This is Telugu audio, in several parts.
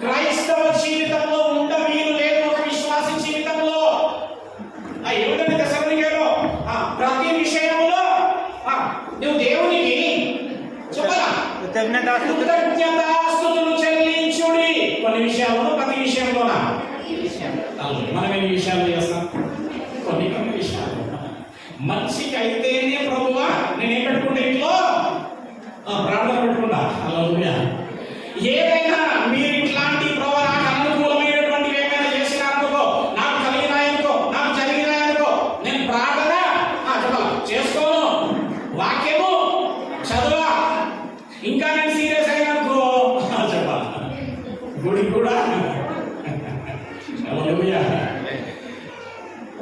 క్రైస్తవ జీవితంలో ఉండ వీలు లేదు. ఒక విశ్వాసి జీవితంలో ఏమిటంటే దశలో ప్రతి విషయంలో నువ్వు దేవునికి చెప్పాలా, కృతజ్ఞతాస్తుతులు చెల్లించుడి. కొన్ని విషయాల్లో, ప్రతి విషయంలోనా? మనం ఎన్ని విషయాలు చేస్తాం? కొన్ని విషయాలు. మంచికి అయితేనే ప్రభువా నేనేం పెట్టుకుంటా, ఇంట్లో ప్రార్థన పెట్టుకుంటా. హల్లెలూయా. ఏదైనా మీరు ఇట్లాంటి ప్రభు నాకు అనుకూలమైనటువంటివి ఏమైనా చేసినారనుకో, నాకు కలిగినాయనుకో, నాకు జరిగినాయనుకో, నేను ప్రార్థన చెప్పాలి చేసుకోను, వాక్యము చదువా. ఇంకా నేను సీరియస్ అయిననుకో చెప్పాలి గుడికి కూడా.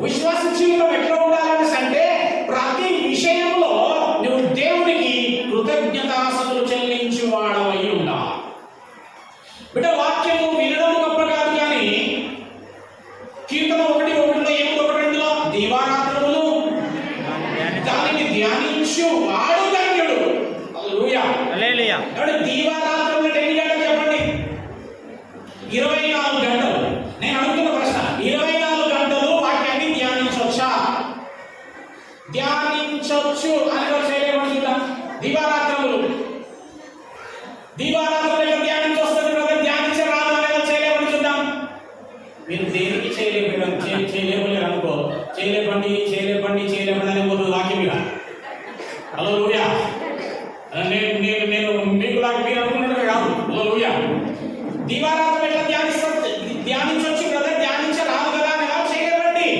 విశ్వాస జీవితం ఎట్లా ఉండాలని అంటే ప్రతి విషయంలో నువ్వు దేవునికి కృతజ్ఞతాస్తుతులు చెల్లించి వాడవై ఉండాలి. బిడ్డ, వాక్యము వినడం గొప్ప కాదు, కానీ కీర్తన 1:1 ఏముంది? 1:2 దీవారాత్రములు దానిని ధ్యానించు వాడు ధన్యుడు. హల్లెలూయా. హల్లెలూయా. దీవారాత్రములు ఎన్ని గంటలు చెప్పండి? 24 గంటలు. నేను అడుగుతున్న ప్రశ్న, 24 గంటలు వాక్యాన్ని ధ్యానించవచ్చా? ధ్యానించవచ్చు అని చేయలేమని చూద్దాం. దీవారాత్రములు ధ్యానించి వస్తుంది బ్రదర్, ధ్యానించరాదు అనేది చేయలేమని చూద్దాం. మీరు దేనికి చేయలేరు అనుకో, చేయలేపండి అని పోతుంది వాక్యం మీద. హల్లెలూయా. నేను మీకు లాగా మీరు అనుకున్నట్టుగా కాదు. హల్లెలూయా. దీవారాత్రం ఎట్లా ధ్యానించవచ్చు బ్రదర్, ధ్యానించరాదు కదా అని ఎలా చేయలేరండి?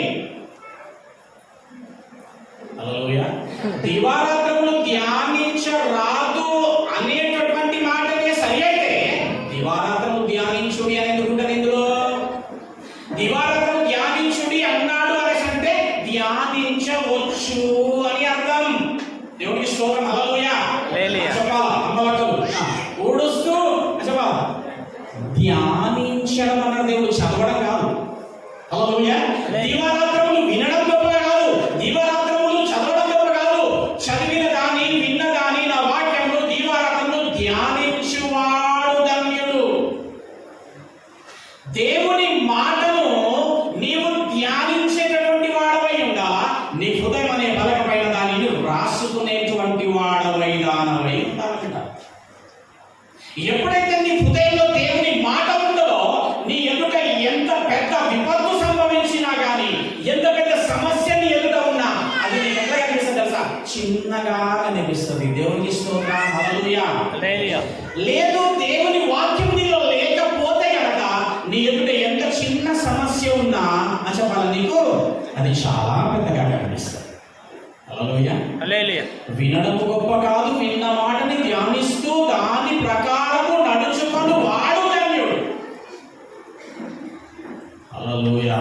హల్లెలూయా. దీవారాత్రములు ధ్యానించరాదు అనేటటువంటి మాటనే సరి అయితే దివారాత్రము ధ్యానించుడి అని ఎందుకుంటారు ఇందులో? దివారాత్రము ధ్యానించుడి అన్నాడు అనేసి అంటే ధ్యానించవచ్చు అని అర్థం. దేవునికి స్తోత్రం. హల్లెలూయా. చెప్పాలా అమ్మలక్కలు ఊడుస్తూ చెప్పాలా, ధ్యానించడం అన్న దేవుడు చదవడం కాదు. హల్లెలూయా. దీవారాత్రములు వినడం గొప్ప కాదు, దీవారాత్రములు చదవడం గొప్ప కాదు. చదివిన దాని, విన్న దాని, నా వాక్యంలో దీవారాత్రములు ధ్యానించువాడు ధన్యుడు. దేవుని మాటను నీవు ధ్యానించేటటువంటి వాడవై ఉండాలా. నీ హృదయం అనే పలక పైన దానిని రాసుకునేటువంటి వాడవై దానవై ఉండాలంట. ఎప్పుడైతే నీ హృదయంలో దేవుని మాట ఉంటుందో, నీ ఎదుట ఎంత పెద్ద విపత్తు సంభవించినా కానీ, ఎంత పెద్ద సమస్య నీ ఎదుట ఉన్నా, అది నీకు ఎట్లా కనిపిస్తుంది తెలుసా? చిన్నగా కనిపిస్తుంది. దేవునికి స్తోత్రం. హల్లెలూయా. లేదు, దేవుని వాక్యం నీలో లేకపోతే కనుక నీ ఎదుట ఎంత చిన్న సమస్య ఉన్నా అని చెప్పాలి, నీకు అది చాలా పెద్దగా కనిపిస్తుంది. హల్లెలూయా. వినడం గొప్ప కాదు, విన్న మాటని ధ్యానిస్తూ దాని ప్రకారము నడుచుకొని వాడు ధన్యుడు. హల్లెలూయా.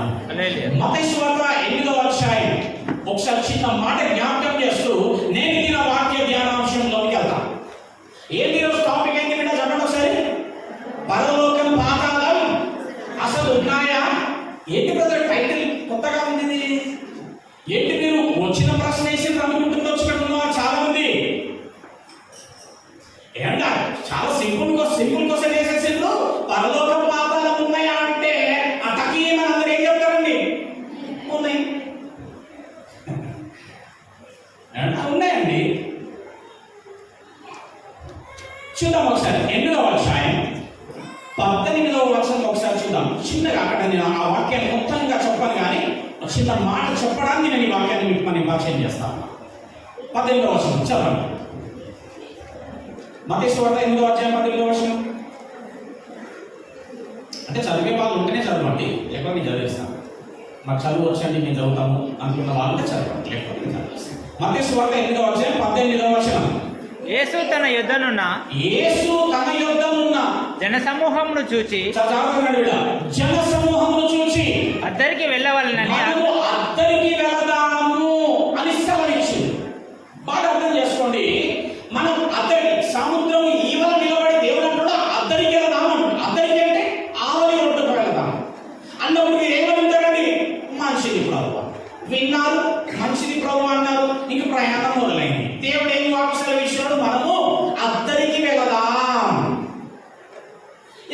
మత్తయి సువార్త 8వ అధ్యాయం ఒకసారి చిన్న మాట జ్ఞాపకం చేస్తూ నేను దీని వాక్య ధ్యానాంశంలోకి వెళ్తాను. ఏంటి రోజు టాపిక్ ఏంటి బిడ్డ చెప్పండి ఒకసారి. పరలోకం, పాతాళం అసలు ఉన్నాయా? ఏంటి బ్రదర్ టైటిల్ కొత్తగా ఉంది? ఏంటి మీరు వచ్చిన ప్రశ్న వేసి అనుకుంటుండొచ్చు కదా చాలా మంది. ఏంటా చాలా సింపుల్ క్వశ్చన్ వేసేసిండ్రు. పరలోకం, పాతాళం ఉన్నాయా అంటే ఆ టకీ మన అందరూ ఏం చెప్తారండి? ఉన్నాయి. ఉన్నాయండి. చూద్దాం ఒకసారి 8వ అధ్యాయం 18వ వచనం ఒకసారి చూద్దాం. చిన్నగా అక్కడ నేను ఆ వాక్యాన్ని మొత్తంగా చెప్పాను, కానీ చిన్న మాట చెప్పడానికి నేను ఈ వాక్యాన్ని మీకు మనం పరిచయం చేస్తాను. 18వ వచనం చదవండి. మత్తయి సువార్త 8వ అధ్యాయం 18వ వచనం. అంటే చదివే వాళ్ళు ఉంటేనే చదవండి, లేకపోతే నేను చదివేస్తాను. మాకు చదువు వచ్చండి మేము చదువుతాము అనుకున్న వాళ్ళు చదవండి, లేకపోతే నేను చదివేస్తాను. మత్తయి సువార్త 8వ అధ్యాయం 18వ వచనం. యేసు తన యుద్ధనున్న జనసమూహమును చూచి అద్దరికి వెళ్ళవలనని వెళదాము అని సెలవిచ్చింది. బాగా అర్థం చేసుకోండి. మనం అద్దరి సముద్రం ఈవల నిలబడి దేవుడు అంటాడు అద్దరికి వెళదాము అంటాడు. అద్దరికి అంటే ఆవలి ఒడ్డుకు వెళదాం అన్నప్పుడు మీరు ఏమవుతారండి? మనిషిని ప్రభు విన్నారు, మనిషిని ప్రభు అన్నారు, ఇంక ప్రయాణం మొదలైంది. దేవుడు ఏం వాక్యాలు విషయంలో మనము అద్దరికి వెళదాం.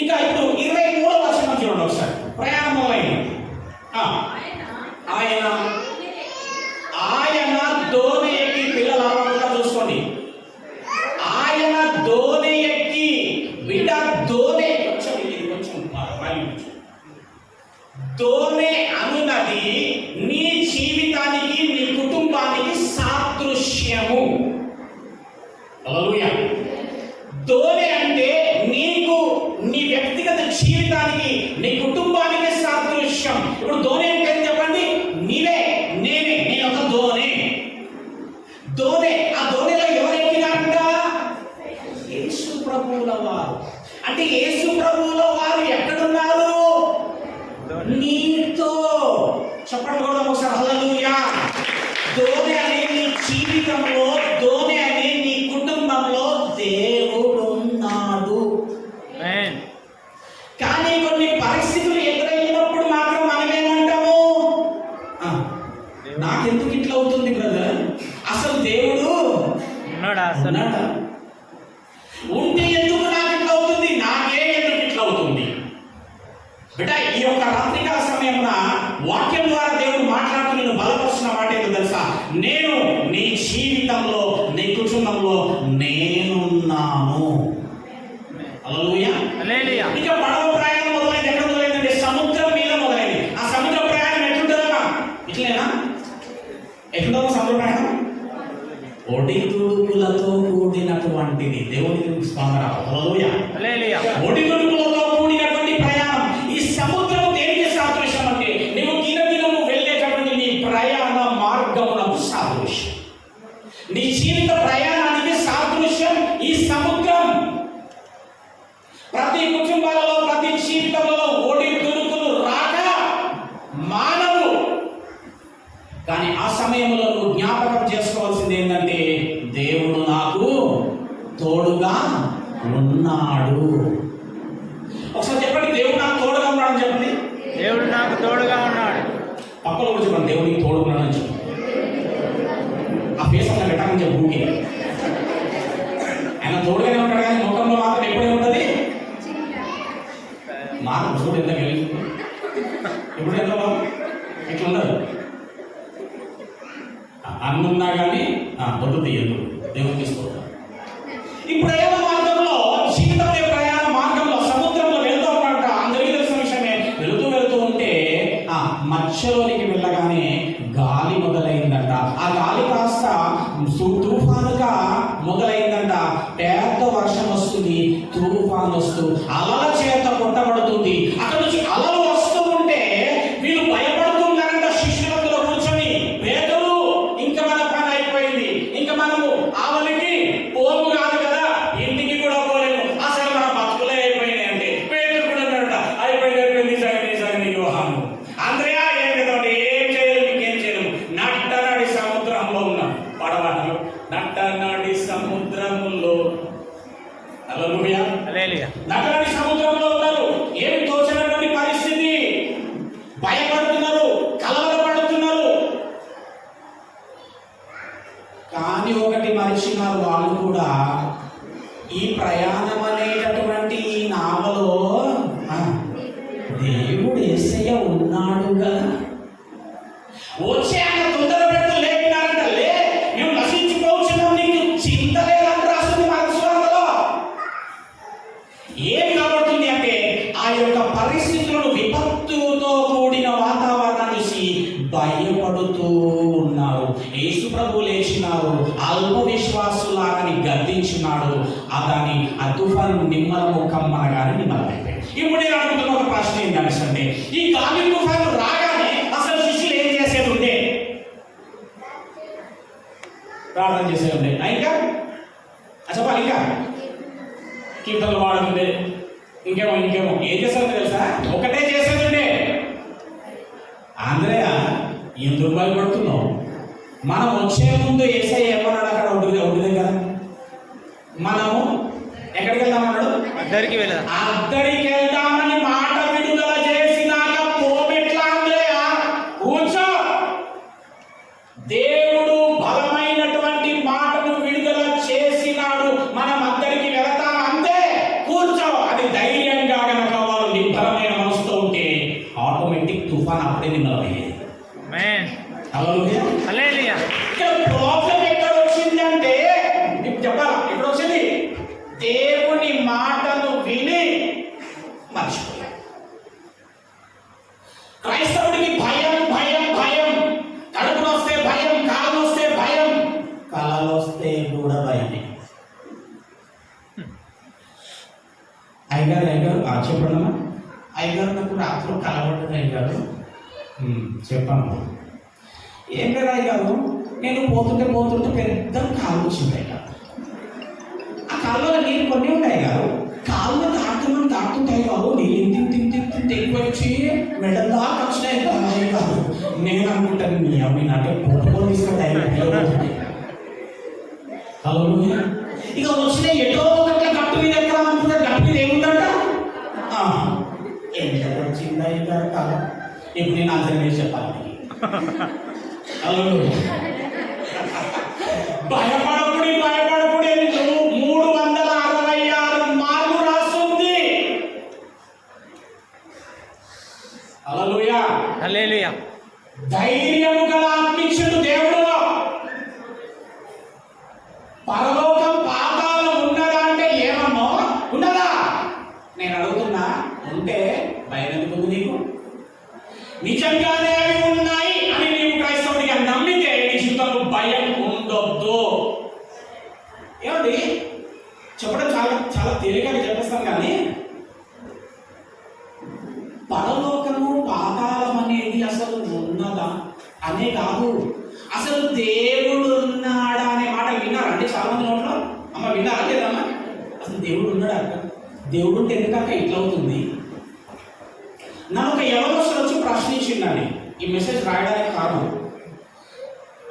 ఇక ఇంకా ఇప్పుడు 23వ వచనం చూడండి ఒకసారి. ప్రయాణం మొదలైంది. ఆయన దోణి ఎక్కి, పిల్లలు అవ్వకుండా చూసుకోండి, ఆయన దోణి ఎక్కి, బిడ్డ దోణి కొంచెం దోణి అనున్నది నీ జీవితానికి, నీ కుటుంబానికి సాదృశ్యము. హల్లెలూయా. దోణి అంటే నీకు, నీ వ్యక్తిగత జీవితానికి, నీ కుటుంబానికి సాదృశ్యం. ఇప్పుడు దోణి అంటే చెప్పండి, నీవే, నేనే, నేను ఒక దోణి. దోణి, ఆ దోణిలో ఎవరు ఎక్కినారంట? యేసు ప్రభువుల వారు. అంటే యేసు ప్రభువుల వారు ఎక్కడున్నారు? నీతో. చెప్పండి కూడా ఒకసారి హల్లెలూయా. దోణి అనే నీ జీవితంలో, దోణి అనే నీ కుటుంబంలో దేవుడున్నాడు. కానీ కొన్ని పరిస్థితులు ఎదురైనప్పుడు మాత్రం మనం ఏమంటాము? నాకెందుకు ఇట్లా అవుతుంది బ్రదర్? అసలు దేవుడు ఉన్నాడా? ఉంటే ఎందుకు నాకు ఇట్లా అవుతుంది? నాకే ఎందుకు ఇట్లా అవుతుంది? బిడ్డ, ఈ యొక్క రాత్రికాల సమయమున వాక్యం ద్వారా దేవుడు మాట్లాడుతూ నేను బలపరుస్తున్న మాట ఏంటో తెలుసా? నేను నీ జీవితంలో, నీ కుటుంబంలో నేనున్నాను. హల్లెలూయా. ఇక పడవ ప్రయాణం మొదలైంది. ఎక్కడ మొదలైందండి? సముద్రం మీద మొదలైంది. ఆ సముద్ర ప్రయాణం ఎట్లుంటుందమ్మా? ఇట్లేనా? ఎట్లుందో సముద్ర ప్రయాణం? ఒడిదుడుకులతో కూడినటువంటిది. దేవునికి స్పందన. హల్లెలూయా. ఒడిదుడుకులతో కూడినటువంటి ప్రయాణం. ఈ సముద్రం దేనికి సాదృశ్యం అంటే నువ్వు దినదినము వెళ్ళేటటువంటి నీ ప్రయాణ మార్గమునకు సాదృశ్యం. నీ జీవిత ప్రయాణానికి సాదృశ్యం ఈ సముద్రం. ప్రతి కుటుంబాలలో, ప్రతి జీవితంలో ఒడిదుడుకులు రాక మానవు. కానీ ఆ సమయంలో నువ్వు జ్ఞాపకం చేసుకోవాల్సింది ఏంటంటే, దేవుడు నాకు తోడుగా ఉన్నాడు. ఒకసారి చెప్పండి, దేవుడు నాకు తోడుగా ఉన్నాడని చెప్పండి. దేవుడు నాకు తోడుగా ఉన్నాడు. పక్కన కూడా చెప్పండి, దేవుడు నీకు తోడుగా ఉన్నాడని చెప్పండి. ఆ ఫేస్ అలా పెట్టాలని చెప్పి ఊకే. ఆయన తోడుగానే ఉంటాడు, కానీ ముఖంలో మాత్రం ఎప్పుడే ఉంటుంది మాత్రం. చూడు ఎంత కలిగి ఇప్పుడు ఎంత బాబు ఇట్లా ఉండదు. అన్నున్నా కానీ వద్దు తీయదు, దేవుడు తీసుకోవాలి. ఈ ప్రయాణ మార్గంలో, జీవితంలో ప్రయాణ మార్గంలో సముద్రంలో వెళ్తూ ఉన్నాడంట. అందరికీ తెలిసిన విషయమే. వెళుతూ ఉంటే మధ్యలోనికి వెళ్ళగానే గాలి మొదలైందంట. ఆ గాలి కాస్త తుఫానుగా మొదలైందంట. పెద్ద వర్షం వస్తుంది, తుఫాను వస్తూ అలల చేత కొట్టబడుతుంది. అక్కడ నుంచి అలలు వస్తూ ఉంటే వీళ్ళు భయపడుతున్నారంట. శిష్యులందరూ కూర్చొని, పేతురు ఇంకా మన పని అయిపోయింది, ఇంకా మనము ఆవలికి పోము కాదు కదా, ఇంటికి కూడా పోలేము, అసలు మన బతుకులే అయిపోయినాయి అంటే పేతురు కూడా అన్నాడట, అయిపోయింది నిజంగా యోహాను, అంద్రయ ఏం కదా, ఏం చేయలేము, ఇంకేం చేయలేము. నట్టనడి సముద్రంలో ఉన్నాం. పడవలో నట్టనడి సముద్రములో. హల్లెలూయా. నట్టనడి సముద్రంలో ఉన్నారు. ఏమి తోచనటువంటి పరిస్థితి. భయపడుతున్నారు, కలవరపడుతున్నారు. కానీ ఒకటి మరిచినారు వాళ్ళు కూడా, ఈ ప్రయాణం అనేటటువంటి ఈ నావలో దేవుడు యేసయ్య ఉన్నాడు కదా. వచ్చే ఆయన తొందర పెడుతూ లేపినారంట. మేము నశించిపోవచ్చున్నాం, నీకు చింత లేదని రాస్తుంది మనసులో. ఏం కాబడుతుంది అంటే, ఆ యొక్క పరిస్థితులను, విపత్తుతో కూడిన వాతావరణాన్ని చూసి భయపడుతూ ఉన్నారు. యేసు ప్రభు లేచినారు, అల్ప విశ్వాసులాగని గద్దించినాడు. దాని ఆ తుఫాను నిమ్మలము కమ్మనగానే నిమ్మలమైపోయింది. ఇప్పుడు నేను అడుగుతున్న ఒక ప్రశ్న ఏంటంటే, ఈ గాలి తుఫాను రాగానే అసలు శిష్యులు ఏం చేసేది ఉండే? ప్రార్థన చేసేది ఉండే. ఇంకా చెప్పాలి, ఇంకా కీర్తనలు వాడుతుండే, ఇంకేమో ఏం చేసేది తెలుసా? ఒకటే చేసేది ఉండే. ఆంధ్రయ ఎందుకు భయపడుతున్నావు? మనం వచ్చే ముందు యేసయ్య ఏమన్నాడు? అక్కడ ఒకటి దగ్గర మనము ఎక్కడికి వెళ్దామన్నాడు? అద్దరికి వెళ్దామని మాట విడుదల చేసినాక పోమెట్లా ఆంధ్రయ? కూర్చో. దేవుడు బలమైనటువంటి మాటను విడుదల చేసినాడు. మనం అద్దరికి వెళతాం అంతే. కూర్చో. అది ధైర్యంగా గనక ఆటోమేటిక్ తుఫాన్ అప్పుడే నిమ్మలమయ్యేది. ఆమేన్. హల్లెలూయా. హల్లెలూయా. ఇక్కడ ప్రాబ్లం ఎక్కడ వచ్చిందంటే, ఇప్పుడు చెప్పాలా ఎక్కడ వచ్చింది? దేవుని మాటను విని మర్చిపోయాడు. క్రైస్తవుడికి భయం భయం భయం, కడుపులో వస్తే భయం, కాలు వస్తే భయం, కళలు వస్తే కూడా భయమే. అయ్యగారు చెప్పండి. అయ్యగారు నాకు రాత్రి కలబడ్డది. అయ్యగారు చెప్పాను. ఏం లేదు అయ్యగారు, నేను పోతుంటే పెద్ద కాలు వచ్చింది అయ్యగారు. ఆ కాలులో నీళ్ళు కొన్ని ఉన్నాయి గారు, కాళ్ళు దాటుతుంటాయి కాదు, నీళ్ళు ఇంత ఎక్కువ వచ్చి మెడల్ దాకా వచ్చినాయి కాదు. నేను అనుకుంటాను మీ అమ్మ నాకే పోటుకొని తీసుకుంటాయి. హలో, ఇక వచ్చిన ఎటో ఒకట్ల గట్టు మీద ఎక్కడ అనుకుంటారు, గట్టు మీద ఏముందంట, ఎంత వచ్చిందా అయ్యగారు కాదు. ఇప్పుడు నేను ఆన్సర్ వేసి చెప్పాలి. హలో, భయపడకుడి 366 మార్లు రాస్తుంది. హల్లెలూయా. హల్లెలూయా. ధైర్యము గల ఆత్మికుడు దేవుడు. పరలోకం పాతాళం ఉన్నదా అంటే ఏమన్నో ఉన్నదా? నేను అడుగుతున్నా, ఉంటే భయం ఎందుకు నీకు? నిజంగానే అవి ఉన్నాయి అని నీవు క్రైస్తవుడిగా నమ్మితే నీ జీవితంలో భయం ఉండొద్దు. ఏమండి చెప్పడం చాలా తేలికగా చెప్పేస్తాను, కానీ పరలోకము పాతాళం అనేది అసలు ఉన్నదా అనే కాదు, అసలు దేవుడు ఉన్నాడా అనే మాట విన్నారా అంటే చాలా మంది నోట్లో? అమ్మ విన్నారా లేదమ్మా? అసలు దేవుడు ఉన్నాడా? దేవుడు ఉంటే ఎందుకక్క ఇట్లా అవుతుంది? నన్ను ఒక యవనస్తుడు వచ్చి ప్రశ్నించిందండి, ఈ మెసేజ్ రాయడానికి కారణం.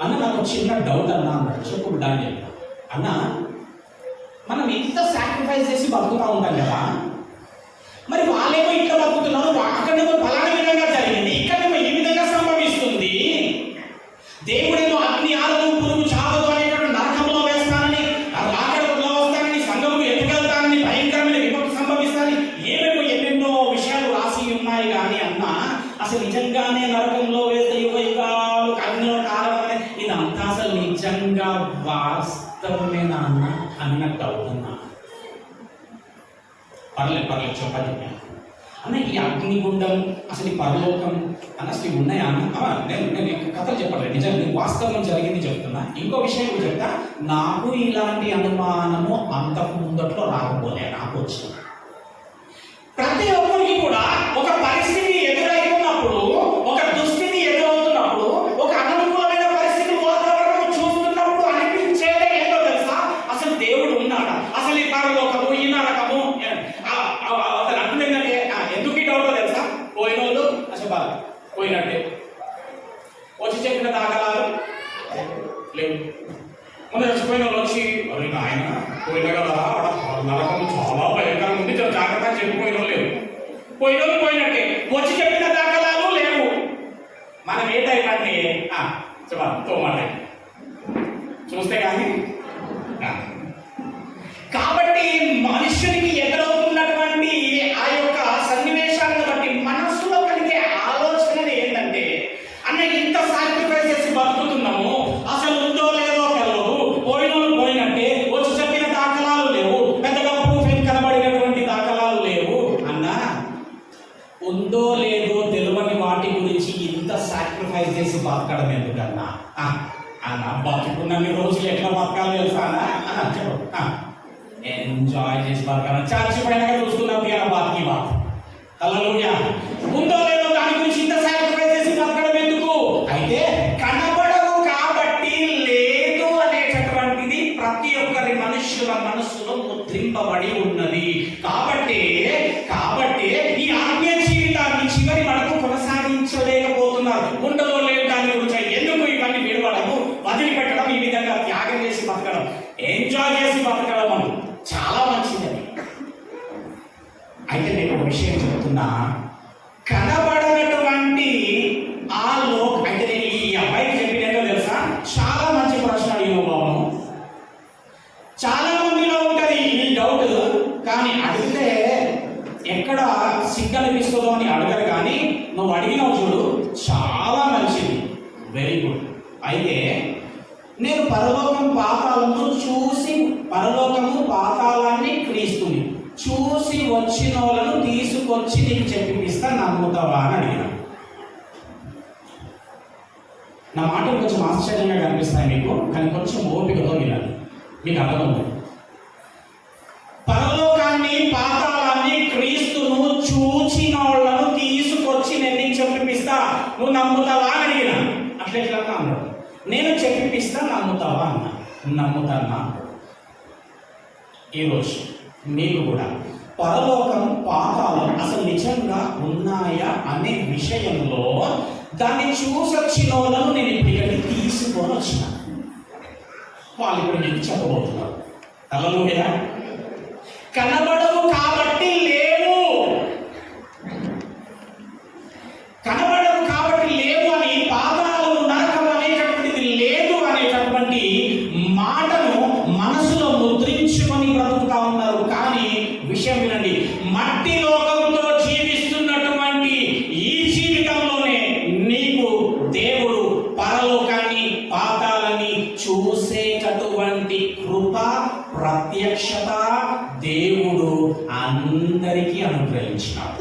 అన్న నాకు చిన్న డౌట్ అన్నాడు. చెప్పు డాన్ని. అన్న, మనం ఇంత సాక్రిఫైస్ చేసి బతుకుతూ ఉంటాం కదా, మరి వాళ్ళేమో ఇట్లా బతుకుతున్నారు, అక్కడేమో ఫలానా విధంగా జరిగింది, ఇక్కడేమో ఈ విధంగా సంభవిస్తుంది. దేవుడేమో అగ్ని ఆరదు పురుగు చావదు అనేటువంటి నరకంలో వేస్తానని, రాకడలో వస్తానని, సంఘములు ఎదుగుతానని, భయంకరమైన విపత్తు సంభవిస్తానని ఏమేమో ఎన్నెన్నో విషయాలు రాసి ఉన్నాయి. కానీ అన్న, అసలు నిజంగానే నరకంలో వేస్తే యుగాలు కన్నుల కాలం ఇదంతా అసలు నిజంగా వాస్తవమేనా అన్న అన్నట్టు అవుతున్నా. పర్లేదు చెప్పండి అన్న, ఈ అగ్నిగుండం అసలు ఈ పరలోకం అన్న అసలు ఇవి ఉన్నాయా అన్న? నేను కథలు చెప్పలేదు, నిజంగా నేను వాస్తవం జరిగింది చెప్తున్నా. ఇంకో విషయం కూడా చెప్తా, నాకు ఇలాంటి అనుమానము అంతకు ముందట్లో రాకపోలే, నాకు వచ్చింది. ప్రతి ఒక్కరికి కూడా ఒక పరిస్థితి ఎదురైతున్నప్పుడు, ఒక దుస్థితి ఎదురవుతున్నప్పుడు, ఒక అనుకూలమైన పరిస్థితి వాతావరణం చూస్తున్నప్పుడు అనిపించేదే ఏంటో తెలుసా? అసలు దేవుడు ఉన్నాడా? అసలు ఈ పరలోకము, ఈ నరకము అసలు అంటుందంటే ఎందుకు ఈ డౌటో తెలుసా? పోయినోళ్ళు అసలు పోయినట్టే, వచ్చి చెప్పిన దాఖలాలు లేవు. ముందు చచ్చిపోయిన వాళ్ళు వచ్చి ఆయన పోయిన కదా, నరకం చాలా భయంకరంగా ఉంది, చాలా జాగ్రత్తగా చెప్పిపోయిన వాళ్ళు లేవు. పోయిన వాళ్ళు పోయినట్టే, వచ్చి చెప్పిన దాఖలాలు లేవు. మనం ఏ టైప్ అంటే తోమాట చూస్తే కానీ. కాబట్టి మనుషునికి ఎదురవుతున్నటువంటి ఆ యొక్క సన్నివేశాలను బట్టి మనస్సులో కలిగే ఆలోచన ఏంటంటే, అన్న ఇంత సాక్రిఫైస్ చేసి బతుకుతున్నాము, అసలు ఉందో లేదో తెలియదు, పోయినోళ్ళు పోయినట్టే, వచ్చి చెప్పిన దాఖలాలు లేవు, పెద్దగా ప్రూఫ్ ఏం కనబడినటువంటి దాఖలాలు లేవు. అన్న, ఉందో లేదో తెలియని వాటి గురించి ఇంత సాక్రిఫైస్ చేసి బతకడం ఎందుకన్నా? అన్న, బతుకున్నన్ని రోజులు ఎట్లా బతకాలి తెలుసా అన్న? చెప్పు. ఎంజాయ్ చేసి బతకాలి, చచ్చిపోయినాక చూస్తున్నాం కదా బాత్కి బాత్. హల్లెలూయా. ఉందో లేదో దాని గురించి ఇంత సాక్రిఫైస్ చేసి బతకడం ఎందుకు? అయితే కనబడవు కాబట్టి లేదు అనేటటువంటిది ప్రతి ఒక్కరి మనుషుల మనస్సులో ముద్రింపబడి ఉన్నది. కాబట్టి ఈ ఆత్మీయ జీవితాన్ని చివరి వరకు కొనసాగించలేకపోతున్నారు. ఉండదో లేదు దాని గురించి ఎందుకు ఇవన్నీ విడవడము, వదిలిపెట్టడం, ఈ విధంగా త్యాగం చేసి బతకడం, ఎంజాయ్ చేసి బతకడం అని చాలా మంచిదని. అయితే నేను ఒక విషయం చెప్తున్నా, కనబడనటువంటి ఆ అయితే నేను ఈ అబ్బాయికి చెప్పినట్టు తెలుసా, చాలా మంచి ప్రశ్న అడిగిన బాబు. చాలా మందిలో ఉంటుంది ఈ డౌట్, కానీ అడిగితే ఎక్కడ సిగ్గనిపిస్తుందో అని అడగరు, కానీ నువ్వు అడిగినావు చూడు, చాలా మంచిది, వెరీ గుడ్. అయితే నేను పరలోకము పాతాళాన్ని క్రీస్తుని చూసి వచ్చిన వాళ్ళను తీసుకొచ్చి నీకు చెప్పిస్తా, నమ్ముతావా అని అడిగిన. నా మాటలు కొంచెం ఆశ్చర్యంగా కనిపిస్తాయి మీకు, కానీ కొంచెం ఓపికతో వినాలి, మీకు అర్థమవుతుంది. పరలోకాన్ని పాతాళాన్ని క్రీస్తును చూచిన వాళ్ళను తీసుకొచ్చి నేను నీకు చెప్పిస్తా, నువ్వు నమ్ముతావా అని అడిగిన. అట్లా అన్నాడు. నేను చెప్పిస్తా, నమ్ముతావా అన్నా. నమ్ముతానా అన్నాడు. ఈరోజు మీకు కూడా పరలోకం పాతాళం అసలు నిజంగా ఉన్నాయా అనే విషయంలో దాన్ని చూసొచ్చిన వాళ్ళను నేను ఇప్పటికీ తీసుకొని వచ్చిన వాళ్ళు ఇప్పుడు మీకు చెప్పబోతున్నారు. హల్లెలూయా. కనబడవు కాబట్టి లేవు, కనబడవు కాబట్టి లేవు అని, పాతాళము నరకం అనేటటువంటిది లేదు అనేటటువంటి మాటను మనసులో ముద్రించుకొని బ్రతుకుతా ఉన్నారు. కానీ విషయం వినండి, మట్టి లోకంతో జీవిస్తున్నటువంటి ఈ జీవితంలోనే నీకు దేవుడు పరలోకాన్ని పాతాళాన్ని చూసేటటువంటి కృప ప్రత్యక్షత దేవుడు అందరికీ అనుగ్రహించినాడు.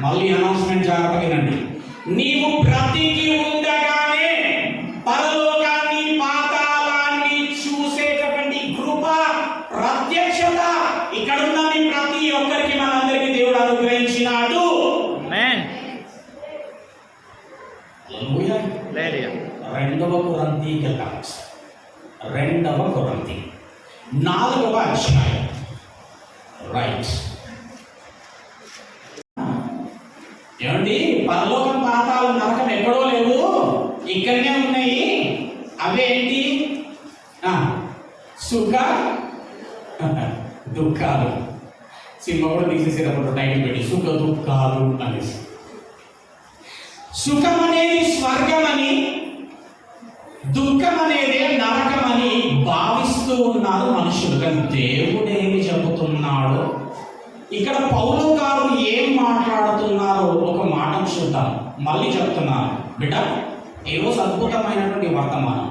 మళ్ళీ అనౌన్స్మెంట్ జాగ్రత్తగా వినండి. నీవు బ్రతికి ఉండగానే పరలోకాన్ని పాతాళాన్ని చూసేటటువంటి కృప ప్రత్యక్షత ఇక్కడున్న మీ ప్రతి ఒక్కరికి మనందరికీ దేవుడు అనుగ్రహించినాడు. రెండవ కొరింథీయులకు వెళ్దాం. 2వ కొరింథీ 4వ అధ్యాయం. రైట్. ఏమండి, పరలోకం పాతాళం నరకం ఎక్కడో లేవు, ఇక్కడనే ఉన్నాయి. అవేంటి? సుఖ దుఃఖాలు. సినిమా కూడా తీసేసేటప్పుడు టైటిల్ పెట్టి సుఖ దుఃఖాలు అనేసి. సుఖం అనేది స్వర్గమని, దుఃఖం అనేది నరకమని భావిస్తూ ఉన్నారు మనుషులు. కానీ దేవుడేమి చెబుతున్నాడో, ఇక్కడ పౌలు గారు ఏం మాట్లాడుతున్నారో ఒక మాట చూద్దాం. మళ్ళీ చెప్తున్నాను బిడ్డ, ఈరోజు అద్భుతమైనటువంటి వర్తమానం.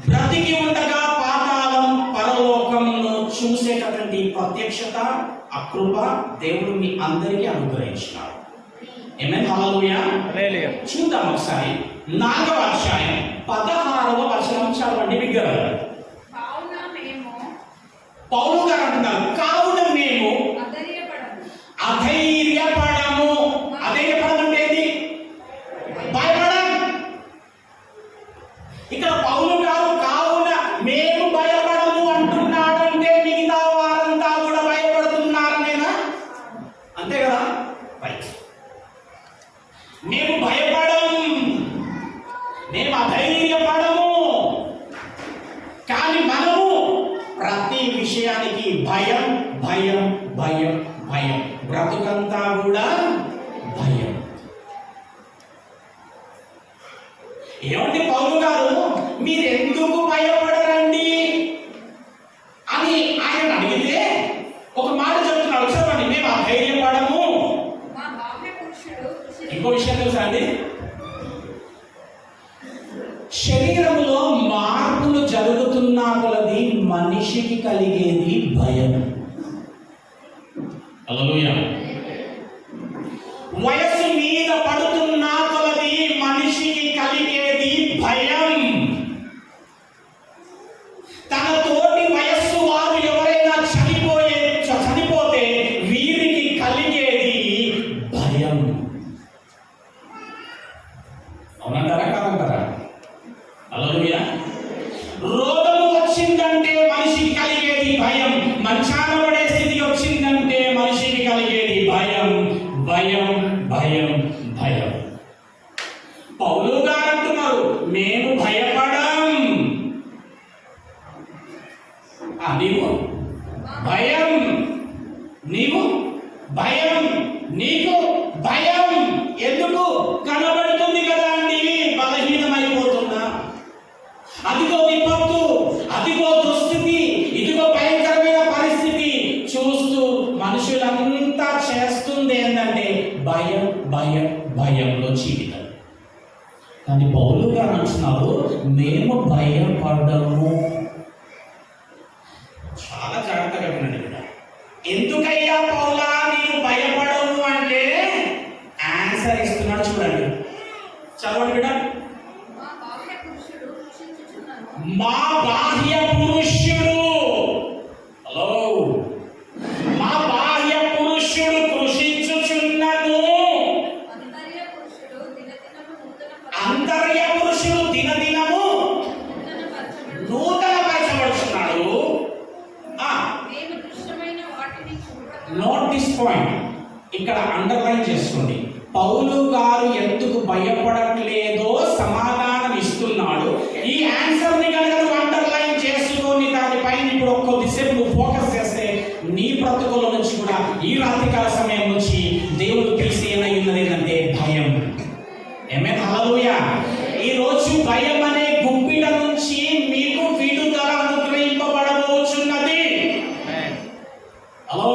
బ్రతికి ఉండగా పాతాళం పరలోకంలో చూసేటటువంటి ప్రత్యక్షత, అకృప దేవుడు మీ అందరికీ అనుగ్రహించినాడు. ఆమేన్. హల్లెలూయా. చూద్దాం ఒకసారి 4వ అధ్యాయం 16వ వచనం చదవండి బిగ్గరగా. పౌలు గారు అంటున్నారు, కావున మేము అధైర్యపడము. అధైర్యపడడం అంటే ఏంటి? భయపడం. ఇక్కడ పౌలు గారు కావున మేము భయపడము అంటున్నాడంటే మిగతా వారంతా కూడా భయపడుతున్నారనేనా? అంతే కదా? రైట్. మేము భయపడం, మేము అధైర్యపడము. కానీ మనము ప్రతి విషయానికి భయం భయం భయం భయం, బ్రతుకంతా కూడా భయం. ఏమంటే పౌలు గారు మీరెందుకు భయపడరండి అని ఆయన అడిగితే ఒక మాట చెప్తున్నాడు. చెప్పండి, మేము అధైర్యపడము. ఇంకో విషయం తెలుసా అండి, శరీరంలో మార్పులు జరుగుతున్నా కొలది మనిషికి కలిగేది భయం. హల్లెలూయా. వయస్సు మీద పడుతున్నా కొలది మనిషికి కలిగేది భయం. తన తోటి వయస్సు వారు ఎవరైనా చనిపోతే వీరికి కలిగేది భయం. అవునంటారా కాదంటారా? హల్లెలూయా. రోగము వచ్చిందంటే మనిషికి కలిగేది భయం. మంచాన పడే స్థితి వచ్చిందంటే మనిషికి కలిగేది భయం భయం భయం భయం. పౌలు గారు అంటున్నారు, మేము భయపడం. నీవు భయం, నీవు భయం, నీకు భయం. ఎందుకు? కనబడుతుంది కదా అండి, బలహీనమైపోతున్నా. అదిగో విపత్తు, అదిగో దుస్థితి, ఇదిగో భయంకరమైన పరిస్థితి చూస్తూ మనుషులంతా భయం భయం భయంలో జీవితం. కానీ పౌలు గారు అంటున్నారు, మేము భయపడము. చాలా జాగ్రత్తగా వినండి బిడ్డ. ఎందుకయ్యా పౌలా నీవు భయపడవు అంటే ఆన్సర్ ఇస్తున్నాడు, చూడండి. చదవండి బిడ్డ. మా బాహ్య పురుషుడు, హలో, మా బాహ్య పురుషుడు కృషించుచున్నను, అంతర్య పురుషుడు దినదినము నూతన పరచబడుచున్నాడు. నోట్ దిస్ పాయింట్, ఇక్కడ అండర్లైన్ చేసుకోండి. పౌలు గారు ఎందుకు భయపడట్లేదో సమాధానం ఇస్తున్నాడు. ఈ ఆన్సర్ ని కనుక నువ్వు అండర్లైన్ చేసుకొని దానిపైన ఇప్పుడు కొద్దిసేపు నువ్వు ఫోకస్ చేస్తే నీ బ్రతుకుల నుంచి కూడా ఈ రాత్రికాల సమయం నుంచి దేవుడు తీసేయనయ్యున్నది ఏంటంటే భయం. ఆమేన్, హల్లెలూయా. ఈ రోజు భయం అనే గుప్పిట నుంచి మీకు విడుదల అనుగ్రహింపబడబోచున్నది. హలో,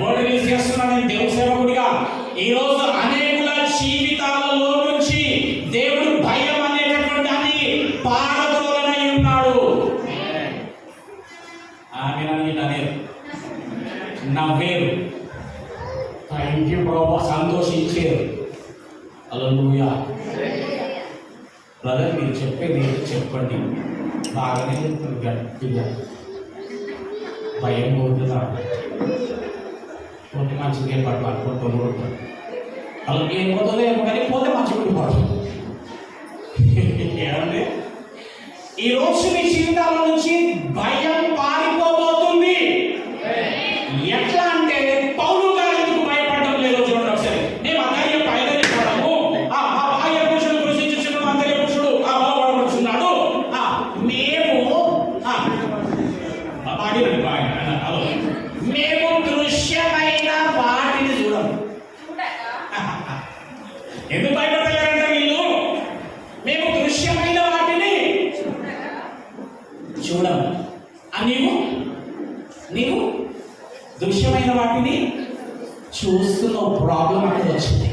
వర్డ్ రిలీజ్ చేస్తున్నాను నేను దేవుని సేవకుడిగా. ఈ రోజు అనేకుల జీవితాలలో నుంచి దేవుడు భయం అనేటటువంటి దాన్ని పారదోలనై ఉన్నాడు. నవ్వేరు, థ్యాంక్ యూ ప్రభు, సంతోషించారు. హల్లెలూయా. బ్రదర్ మీరు చెప్పేది చెప్పండి, బాగానే చెప్తారు గట్టిగా. భయం పోతుందా? పోతే మంచిగా పడవాలి, కొట్టుకొని కొడతారు. అలా ఏం పోతుందో ఏమో కానీ పోతే మంచిగా ఉండిపోవాలి. ఏమండి, ఈరోజు మీ జీవితాల నుంచి భయం పారిపోబోతుంది. ఎట్లా అంటే పౌలు గారు ఎందుకు భయపడడం లేదో చూడండి ఒకసారి. మేము అధైర్యపడము, మా బాహ్య పురుషుడు కృషించుచున్నాడు, అంతర్య పురుషుడు బలపడుచున్నాడు. మేము దృశ్యమైన వాటిని చూడము. ఎందుకు భయపడలేరంట వీళ్ళు? మేము దృశ్యమైన వాటిని చూడము. నీవు దృశ్యమైన వాటిని చూస్తున్నావు. ప్రాబ్లం అక్కడ వచ్చింది.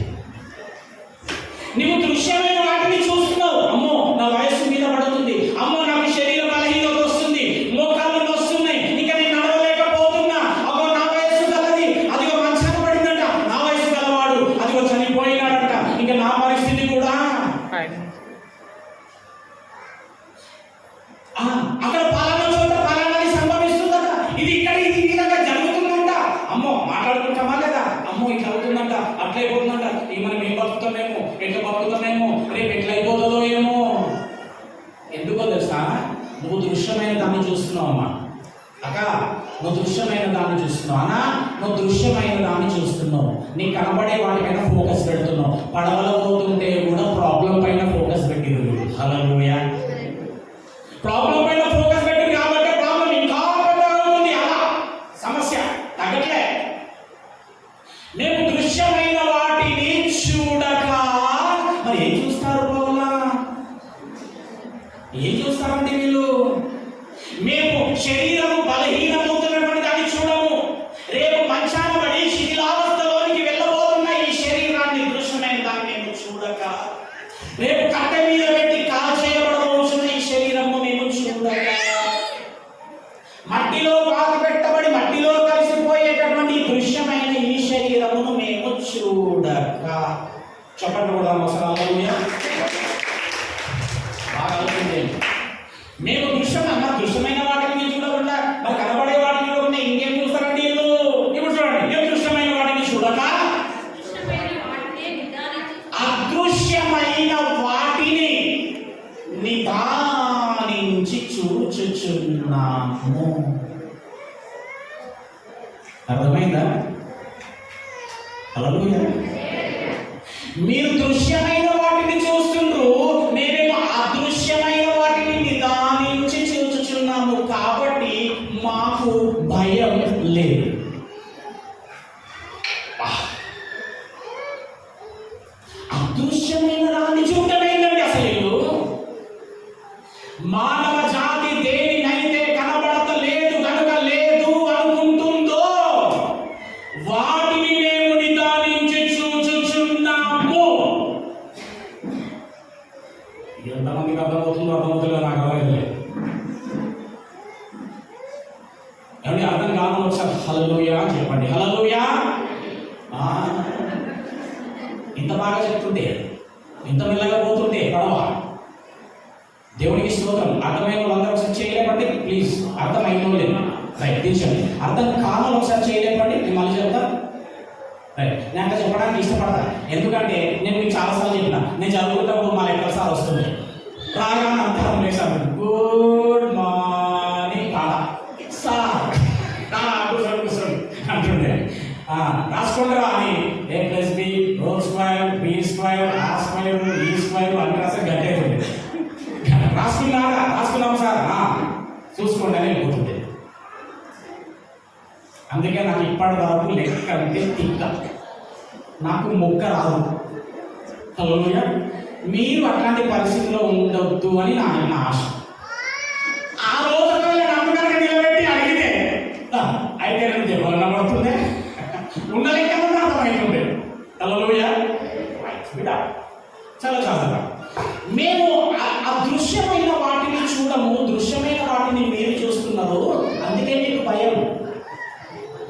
నీవు దృశ్యమైన వాటిని చూస్తున్నావు. అమ్మో నా వయస్సు మీద పడుతుంది, అమ్మో నాకు శరీర బలహీనత వస్తుంది, మోకాళ్ళు వస్తున్నాయి, ఇంకా నేను నడవలేకపోతున్నా, అమ్మో నా వయస్సు గలది, అదిగో మంచాన పడిందంట, నా వయస్సు గలవాడు అదిగో చనిపోయినాడంట, ఇంకా నా పరిస్థితి కూడా అక్కడ పలానా చోట పలానాది సంభవిస్తుందట, ఇది ఇక్కడ ఇది ఈ విధంగా జరుగుతుందంట. అమ్మో మాట్లాడుకుంటామా లేదా? అమ్మో ఇట్లా అవుతుందంట, అట్లా అయిపోతుందంట, ఈ మనం ఏం బతుకుతామేమో, ఎట్లా బతుకుతామేమో, రేపు ఎట్లా అయిపోతుందో ఏమో. ఎందుకో తెలుసా? నువ్వు దృశ్యమైన దాన్ని చూస్తున్నావు అమ్మా. అక్క నువ్వు దృశ్యమైన దాన్ని చూస్తున్నావు అన్నా, నువ్వు దృశ్యమైన దాన్ని చూస్తున్నావు. నీకు కనబడే వాటిపైన ఫోకస్ పెడుతున్నావు. పడవలో పోతుంటే కూడా ప్రాబ్లం పైన ఫోకస్ పెట్టిరు. హల్లెలూయా. ప్రాబ్లం పైన ఫోకస్ పెట్టిరు కాబట్టి ప్రాబ్లం ఇంకా పెద్దగా ఉంది. అలా సమస్య తగ్గట్లే. మేము దృశ్యమైన వాటిని చూడక మరి ఏం చూస్తారు పౌలా? ఏం చూస్తారండి వీళ్ళు? మేము శరీరము బలహీనమవుతున్నటువంటి దాన్ని చూడము. రేపు మంచాన పడి శిథిలావస్థలోనికి వెళ్ళబోతున్న ఈ శరీరాన్ని దృశ్యమైన దాన్ని మేము చూడక, రేపు కట్టె మీద పెట్టి కాల్ చేయబడబోతున్న ఈ శరీరము మేము చూడక, మట్టిలో పాతి పెట్టబడి మట్టిలో కలిసిపోయేటటువంటి దృశ్యమైన ఈ శరీరమును మేము చూడక. చెప్పండి కూడా హల్లెలూయా. బాగా ఆలోచించండి. మేము దృశ్యమైన వాటిని చూడకుండా మరి కనబడే వాటిని చూడకుండా ఇంకేం చూస్తారండి వీళ్ళు? ఇప్పుడు చూడండి, మేము దృశ్యమైన వాటిని చూడక అదృశ్యమైన వాటిని నిదానించి చూచుచున్నాము. అర్థమైందా? హల్లెలూయా. మీరు దృశ్యమైన వాటిని చూస్తుండ్రు, మేమేమో అదృశ్యమైన వాటిని నిదానించి చూచుచున్నాము. కాబట్టి మాకు భయం లేదు. అదృశ్యమైన దాన్ని చూడటమేంటండి అసలు? మానవ జాతి దేనినైతే కనబడతలేదు కనుక లేదు అనుకుంటుందో వాటిని మేము నిదానించి చూచుచున్నాము. ఇంత బాగా చెప్తుంటే, ఇంత మెల్లగా పోతుంటే పడవ. దేవునికి స్తోత్రం. అర్థమైన వాళ్ళందరూ ఒకసారి చేయలేపండి ప్లీజ్. అర్థమైందో లేదు రైట్ తీర్చండి. అర్థం కావాలో ఒకసారి చేయలేపండి. నేను మళ్ళీ చెప్తాను రైట్. నేను అట్లా చెప్పడానికి ఇష్టపడతా, ఎందుకంటే నేను మీకు చాలాసార్లు చెప్పిన, నేను చదువుకుంటప్పుడు మా లెక్కల సార్ వస్తుంది, రాగానే అంతరం లేసాను, గుడ్ మార్నింగ్ సార్ కూర్చోండి అంటుండే. రాసుకోండిరా అని A+B whole square B square ఆ స్క్వేర్ ఈ స్క్వేర్ అన్ని రాసే గట్టే రాసుకున్నాం సార్ చూసుకోండి అని వెళ్ళిపోతుంది. అందుకే నాకు ఇప్పటి వరకు లెక్క అంటే తిక్క, నాకు మొక్క రాదు. హల్లెలూయా. మీరు అట్లాంటి పరిస్థితిలో ఉండొద్దు అని నా ఆశ. ఆ రోజు నమ్మకానికి నిలబెట్టి అడిగితే అయితే దెబ్బలు నమ్మడుతుంది, ఉండలేకన్నా అర్థమవుతుంది. హల్లెలూయా. చాలా చాలా మేము అదృశ్యమైన వాటిని చూడము, దృశ్యమైన వాటిని మీరు చూస్తున్నారు, అందుకే మీకు భయం.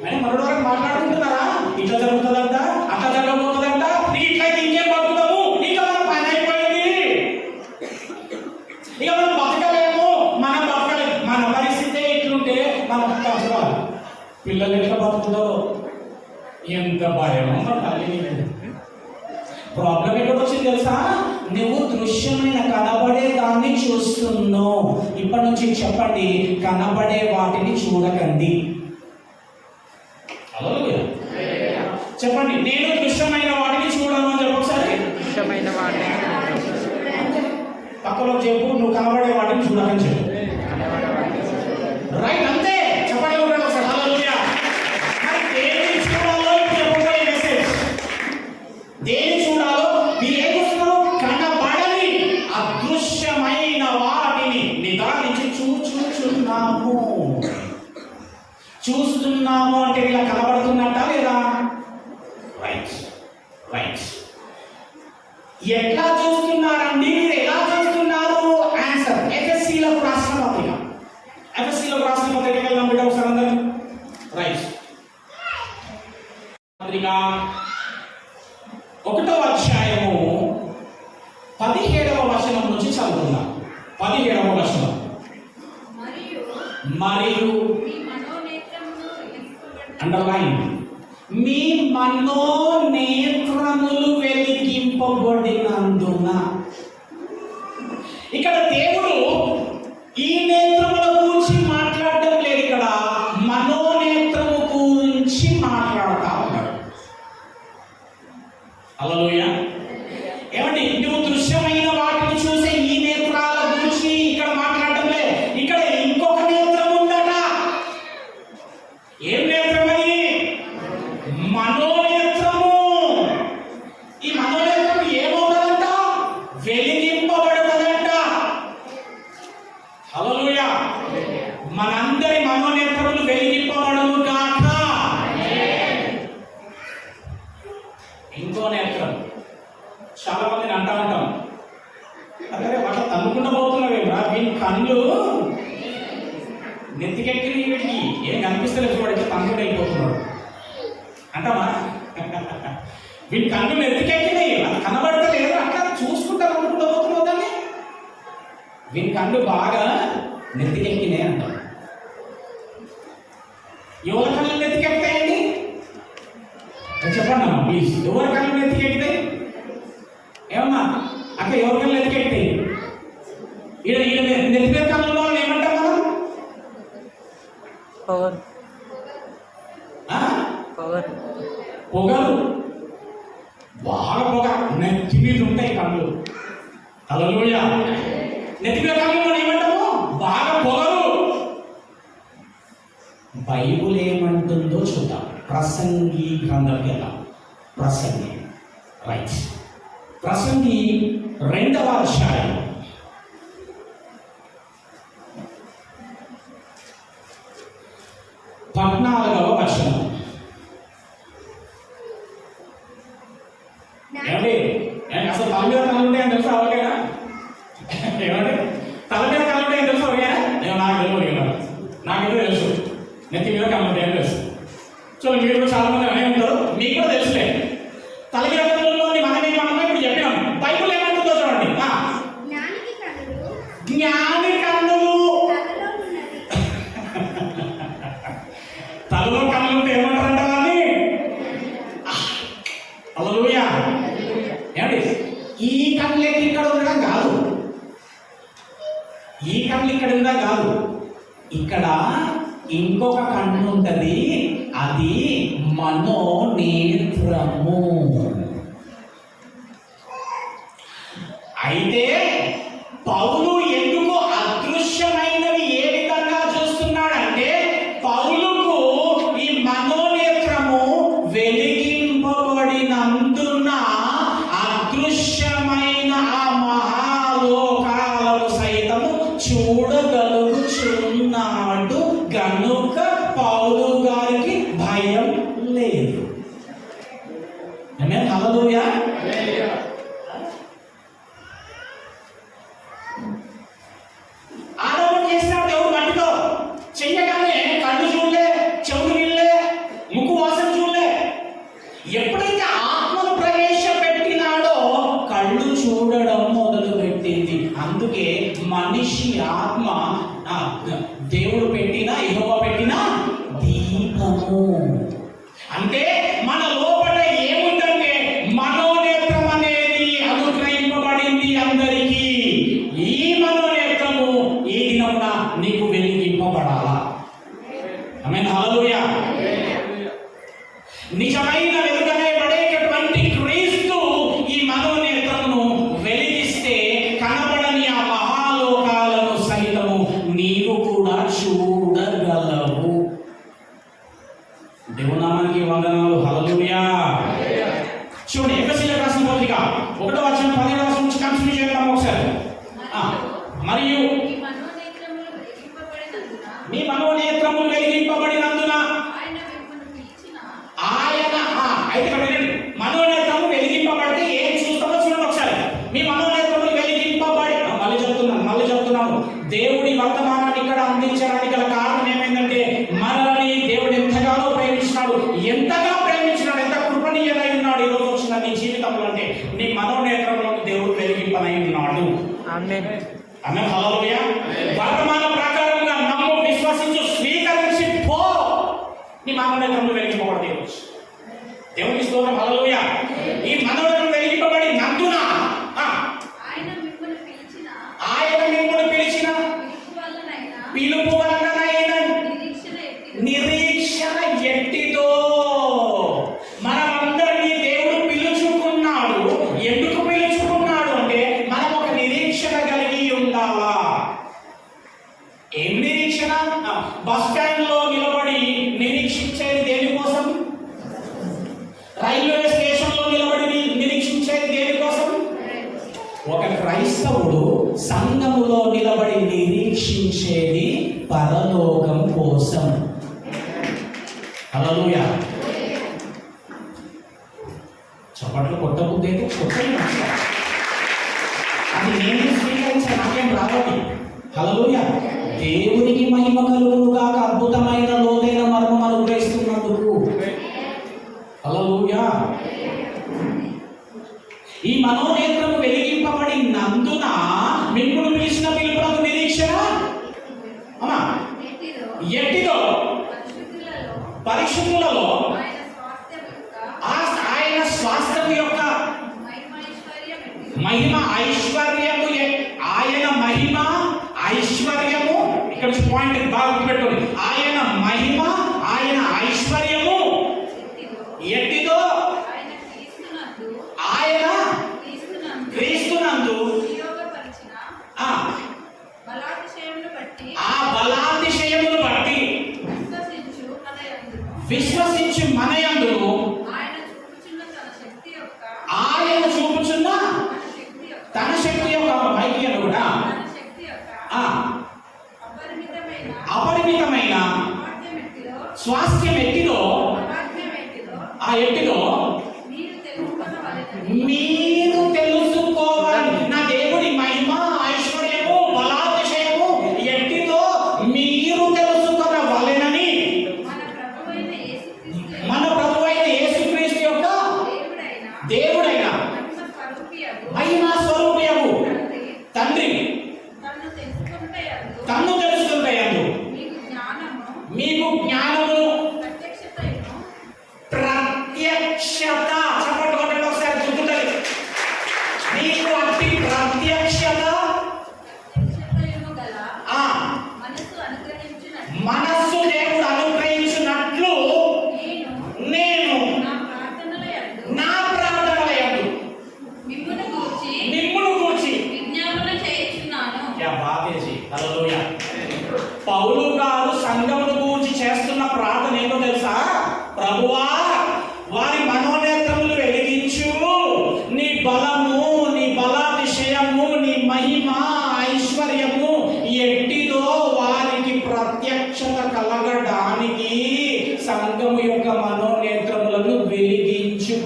అని మరో వరకు మాట్లాడుకుంటున్నారా, ఇట్లా జరుగుతుందంట అట్లా జరగబోతుందంట, ఇట్లయితే ఇంకేం బతుకుతాము, ఇక మనం పని అయిపోయింది, ఇక మనం బతకలేము, మన పరిస్థితి ఇట్లుంటే మనం బతకాలి. పిల్లలు ఎట్లా బతుకుతారో ఎంత భయం. ప్రాబ్లం ఎక్కడ వచ్చింది తెలుసా? నువ్వు దృశ్యమైన కనబడే దాన్ని చూస్తున్నావు. ఇప్పటి నుంచి చెప్పండి, కనబడే వాటిని చూడకండి. చెప్పండి, నేను దృశ్యమైన వాటిని చూడను అని చెప్పు ఒకసారి. దృశ్యమైన వాటిని పక్కలో చెప్పు, నువ్వు కనబడే వాటిని చూడకని చెప్పు. రైట్, అంతే. చెప్పండి ఒకసారి. హల్లెలూయా. మరి దేన్ని చూడాలో ఇప్పుడు చెప్పండి మెసేజ్. దేన్ని చూడాలో మీరు ఏం చూస్తున్నారు? కనబడని అదృశ్యమైన వాటిని నిదానించి చూస్తున్నాము అంటే ఇలా కనబడుతున్నట్ట లేదా? Right right. ఎట్లా చూస్తున్నారండి? మీరు ఎలా చూస్తున్నారు? ఆన్సర్ ఎఫ్ఎస్సీలకు రాసిన పత్రిక. ఎఫ్ఎస్సీలకు రాసిన పత్రిక వెళ్దాం బిడ్డ ఒకసారి అందరూ. రైట్. పత్రిక 1వ అధ్యాయము 17వ వచనం నుంచి చదువుకుందాం. 17వ వచనం. మరియు అండర్లైన్, మీ మనోనేత్రములు వెలిగింపబడినందున. ఇక్కడ దేవుడు ఈ నేత్రముల గురించి మాట్లాడటం లేదు, ఇక్కడ మనోనేత్రము గురించి మాట్లాడతా ఉన్నాడు. హల్లెలూయా. ఏమండి, నువ్వు దృశ్యమైన వాటిని చూసే ఈ నేత్రాల గురించి ఇక్కడ మాట్లాడటం లేదు, ఇక్కడ ఇంకొక నేత్రం ఉందట. ఏం నేత్రం? మనోనేత్రము. ఈ మనోనేత్రం ఏమవుతుందంట? వెలిగింపబడుతుందంట. హల్లెలూయా. మనందరి మనోనేత్రములు వెలిగింపబడును గాక. ఇంకో నేత్రం చాలా మందిని అంటా ఉంటాం, అదే అట్లా తన్నుకుంటూ పోతున్నావేమరా, వీని కళ్ళు నెత్తికెక్కి వీటికి ఏం కనిపిస్తలేదు, చూడండి తన్నుకుంటూ వెళ్ళిపోతున్నాడు అంటామా? వీటి కళ్ళు నెత్తికెక్కినాయి, అది కనబడతలేదు, అట్లా చూసుకుంటా అనుకుంటూ పోతున్నావు దాన్ని. వీని కళ్ళు బాగా నెత్తికెక్కినాయి అంటాం. ఎవరి కళ్ళు నెత్తికెక్కుతాయండి? చెప్పండి అమ్మా ప్లీజ్. ఎవరి కళ్ళు నెత్తికెక్కుతాయి? ఏమమ్మా అక్క, ఎవరి కళ్ళు నెత్తికెక్కుతాయి? నెత్తికే కళ్ళు వాళ్ళని ఏమంటాం మనం? పొగరు. బాగా పొగ, నెత్తి మీద ఉంటాయి కళ్ళు. హల్లెలూయా. నెత్తి మీద కళ్ళు మనం ఏమంటాము? బాగా పొగరు. బైబుల్ ఏమంటుందో చూద్దాం. ప్రసంగి గ్రంథం ఎలా? ప్రసంగి రైట్. ప్రసంగి 2వ అధ్యాయం 14వ వచనం. ఏమండి, అసలు తల మీద కళ్ళు ఉంటాయని తెలుసా? ఓకేనా? ఏమండి, తల మీద కళ్ళు ఉంటాయని తెలుసా? ఓకేనా? నాకు తెలియదు, నాకైతే తెలుసు నెత్తి మీద కళ్ళు ఉంటాయని తెలుసు. సో మీరు చాలా మంది అనే ఉంటారు, మీకు కూడా తెలుసులే. తల మీద కళ్ళలోని మనం ఏం అనేది ఇక్కడ ఉండడం కాదు, ఈ కన్ను ఇక్కడ ఉండడం కాదు, ఇక్కడ ఇంకొక కన్ను ఉంటది, అది మనోనేత్రము. అయితే పౌలు ఎందుకు అదృశ్యమైనవి ఏ విధంగా చూస్తున్నాడంటే, పౌలుకు ఈ మనోనేత్రము వెలిగింపబడినందున అదృశ్యమైన ఆ మహాలోకాలను సైతము చూడగలుగుచున్నాడు గనుక పౌలు గారికి భయం లేదు. ఆమేన్, హల్లెలూయా. ఆదాము చేసిన దేవుడు మట్టితో చెయ్యగానే కళ్ళు చూడలే, చెవులు వినలే, ముక్కు వాసన చూడలే. ఎప్పుడైతే ఆత్మను ప్రవేశపెట్టినాడో కళ్ళు చూడడం మొదలు పెట్టింది. అందుకే మనిషి ఆత్మ దేవుడు పెట్టిన, యెహోవా పెట్టిన దీపము. అంటే మన లోపల ఏముందంటే మనోనేత్రం అనేది అనుగ్రహింపబడింది అందరికీ. ఈ మనోనేత్రము ఈ దినమున నీకు వెలిగింపబడాలా. ఆమేన్, హల్లెలూయా. నిజమైన వెలుగనే పడేటటువంటి క్రీస్తు ఈ మనోనేత్రమును వెలిగిస్తే కనబడని ఆ మహాలోకాలను సహితము నీవు కూడా చూడగలవు. దేవునామానికి వందనాలు, హల్లెలూయా. చూడండి, ఎఫెసీయులకు రాసిన పత్రిక 1వ అధ్యాయం 17వ వచనం నుంచి కంటిన్యూ చేద్దాం ఒకసారి. మరియు మీ మనోనేత్రములు వెలిగింపబడినందున ఆయన అయితే మనోనేత్రము వెలిగింపబడితే ఏం చూస్తామో చూడండి ఒకసారి. మీ మనోనేత్రములు వెలిగింపబడి మళ్ళీ చెప్తున్నాను దేవుడి వర్తమానాన్ని ఇక్కడ అందించడానికి గల కారణం ఏమైందంటే, మనల్ని దేవుడు ఎంతగానో ప్రేమించినాడు. ఎంతగా ప్రేమించినాడు, ఎంత కృపణీయుడై ఉన్నాడు ఈ రోజు వచ్చిన నీ జీవితంలో అంటే నీ మనోనేత్రములను దేవుడు వెలిగింపనై ఉన్నాడు. ఆమేన్, ఆమేన్, హల్లెలూయా. వర్తమాన ప్రకారంగా నమ్ము, విశ్వసించు, స్వీకరించి పో, నీ మనోనేత్రములు వెలిగింపబడతాయి. దేవునికి స్తోత్రం, హల్లెలూయా. ఈ మనోనేత్రం వెలిగింపబడి నందున ఆయన మిమ్మల్ని పిలిచిన పిలుపు వలనైన నిరీక్షణ ఎట్టిదో. మనమందరినీ దేవుడు పిలుచుకున్నాడు. ఎందుకు పిలుచుకున్నాడు అంటే మనం ఒక నిరీక్షణ కలిగి ఉండాలా. ఏం నిరీక్షణ? బస్ స్టాండ్ లో నిలబడి నిరీక్షించేది దేనికోసం? రైల్వే స్టేషన్ లో నిలబడి నిరీక్షించేది దేనికోసం? ఒక క్రైస్తవుడు సంఘములో నిలబడి నిరీక్షించేది పరలోకం కోసం. హల్లెలూయా. చప్పట్లు కొట్టబుద్ధి అయితే కొట్టండి, అది నేను స్వీకరించే నాకేం రావాలి. హల్లెలూయా. దేవునికి మహిమ కలుగునుగా అద్భుతమైన లోతైన మర్మం అనుగ్రహిస్తున్నందుకు. హల్లెలూయా. ఈ మనోనేత్రము వెలిగింపబడినందున మిమ్మల్ని పిలిచిన పిలుపునకు నిరీక్షణ ఎట్టిదో పరిశుద్ధులలో ఆయన స్వాస్థ్యము యొక్క మహిమ ఐశ్వర్యము, ఆయన మహిమ ఐశ్వర్యము. ఇక్కడ పాయింట్ బాగా గుర్తుపెట్టుకోండి. ఆయన మహిమ, ఆయన ఐశ్వర్యము ఎట్టిదో ఆయన క్రీస్తునందు ఆ బలాతిశయమును బట్టి విశ్వసించు మనయందు ఆయన చూపుచున్న తన శక్తి యొక్క మైక్యను కూడా అపరిమితమైన స్వాస్థ్యం ఎట్టిదో ఆ ఎట్టిదో మీరు తెలుసుకోవాలి. నా దేవుడి మహిమ ఐశ్వర్యము బలాతిశయము ఎట్టిదో మీరు తెలుసుకొనవలెనని మన ప్రభువైన యేసుక్రీస్తు యొక్క దేవుడైన మహిమా స్వరూపియగు తండ్రి తన్ను తెలుసుకుంటాయందు మీకు జ్ఞానము ప్రత్యక్షత. చెప్పండి ఒకసారి చూద్దాం. నీకు అట్టి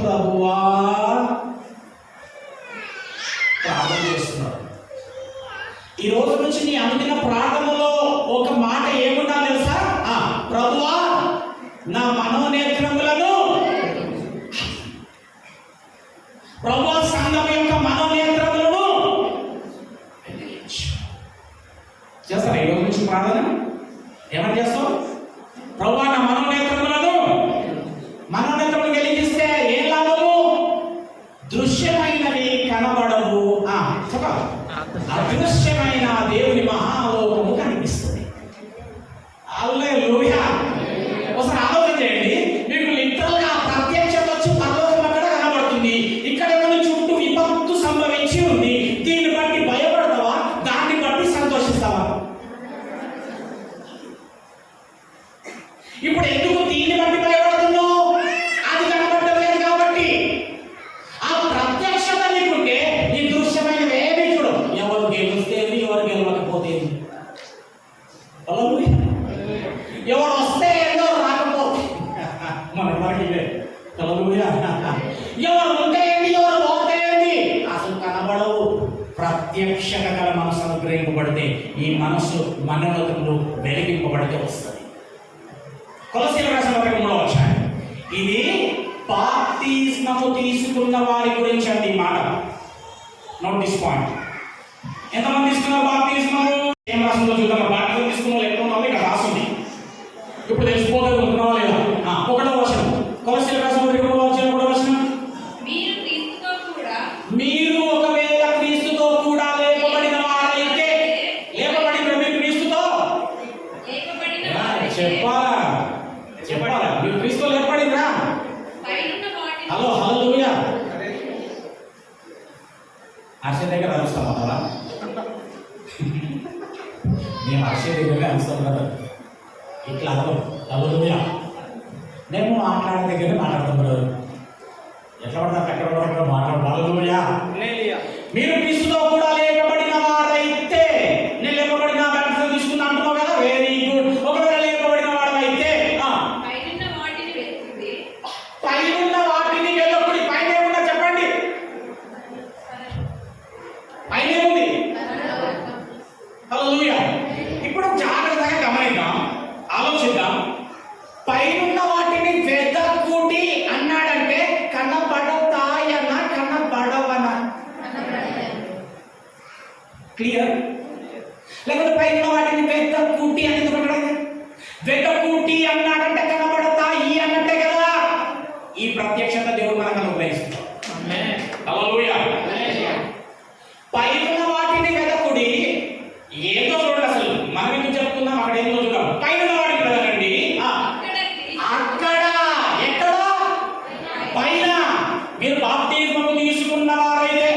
ప్రభువా ప్రార్థన చేస్తున్నాడు. ఈ రోజు నుంచి నీ అనుదిన ప్రార్థనలో ఒక మాట ఏమున్నా తెలుసా? ప్రభువా నా మనోనేత్రములను, ప్రభువా సంఘం యొక్క మనోనేత్రములను చేస్తారా? ఈ రోజు నుంచి ప్రార్థన ఏమని చేస్తావు? ప్రభువా నా మనోనేత్రములను వెలిగిస్తే ఏం లాభము? దృశ్యమైనవి కనబడవు, చెప్పాలి, అదృశ్యమైన దేవుని మహాలోకము కనిపిస్తుంది. హల్లెలూయా. ఒకసారి ఆలోచన చేయండి. మీకు లిటరల్ గా ప్రత్యక్షత వచ్చి పరలోకం అక్కడ కనబడుతుంది. ఇక్కడ ఏమైనా చుట్టూ విపత్తు సంభవించి ఉంది. దీన్ని బట్టి భయపడతావా? దాన్ని బట్టి సంతోషిస్తావా? ఇప్పుడు ఎందుకు దీన్ని బట్టి భయపడుతున్నావు? అది కనబడలేదు కాబట్టి. ఆ ప్రత్యక్షత నీకుంటే ఈ దృశ్యమైనవి ఏమీ చూడు. ఎవరు గెలుస్తేంది, ఎవరు గెలవకపోతే, ఎవరు వస్తే ఏదో రాకపోతే మన వరకు ఇదే. ఎవరు ఉంటే ఏంటి, ఎవరు పోతే ఏంటి, అసలు కనబడవు. ప్రత్యక్షత గల మనసు అనుగ్రహింపబడితే ఈ మనసు మనోన్నతములు వెలిగింపబడితే వస్తుంది. కొలస్సీయులకు రాసిన పత్రిక 3వ అధ్యాయం. ఇది బాప్తిస్మము తీసుకున్న వారి గురించి అండి ఈ మాట. Note this point. ఎంతమంది తీసుకున్నారు బాప్తిస్మము? ఏం రాసిందో చూద్దాం. బాప్తిస్మం తీసుకున్న వాళ్ళు ఎక్కువ ఉన్నారో ఇక్కడ రాసింది. ఇప్పుడు తెలిసిపోగలుగుతున్నావా లేదా? 1వ వచనం, కొలస్సీయులకు రాసిన పత్రిక 3వ అధ్యాయం 1వ వచనం. మీరు ఒకవేళ క్రీస్తుతో కూడా లేపబడిన వారైతే, లేపబడిన మీరు క్రీస్తుతో చెప్పాలా? మీరు క్రీస్తుతో లేపబడినరా? హలో, హల్లెలూయా. హర్ష దగ్గర అరుస్తాం అలా. మేము హర్ష దగ్గర అరుస్తాం కదా, ఇట్లా అర్థం. హల్లెలూయా. మేము మాట్లాడే దగ్గర మాట్లాడతాం బ్రదర్. ఎట్లా పడతాం ఎక్కడ పడతాం మాట్లాడు. హల్లెలూయా. మీరు క్రీస్తుతో కూడా లేపబడిన వారైతే, నేను లేపబడిన బాప్తిసం తీసుకున్నా అంటున్నావు కదా, వెరీ గుడ్. ఒకవేళ లేపబడిన వాడైతే పైనున్న వాటిని వెలుగుడి. పైన ఏమున్నా చెప్పండి? పైన ఏముంది? హల్లెలూయా. ఇప్పుడు జాగ్రత్తగా గమనిద్దాం, ఆలోచిద్దాం. పైనున్న వాటిని వెదకుడి అన్నాడంటే కనబడతాయనా కనబడవనా? క్లియర్? లేకపోతే పైన వాటిని వెదకుడి అని ఎందుకు అన్నాడు? వెదకుడి అన్నాడంటే కనబడతాయి అన్నట్టే కదా. ఈ ప్రత్యక్షత దేవుడు మనకు అనుగ్రహిస్తాడు. హల్లెలూయా. పైన వాటిని వెదకుడి. ఏదో చూడండి, అసలు మనం ఎందుకు చెప్పుకుందాం, అక్కడ ఏదో చూద్దాం. పైన వాటిని వెదకండి. అక్కడ ఎక్కడ? పైన. మీరు బాప్తిస్మము తీసుకున్న వారైతే,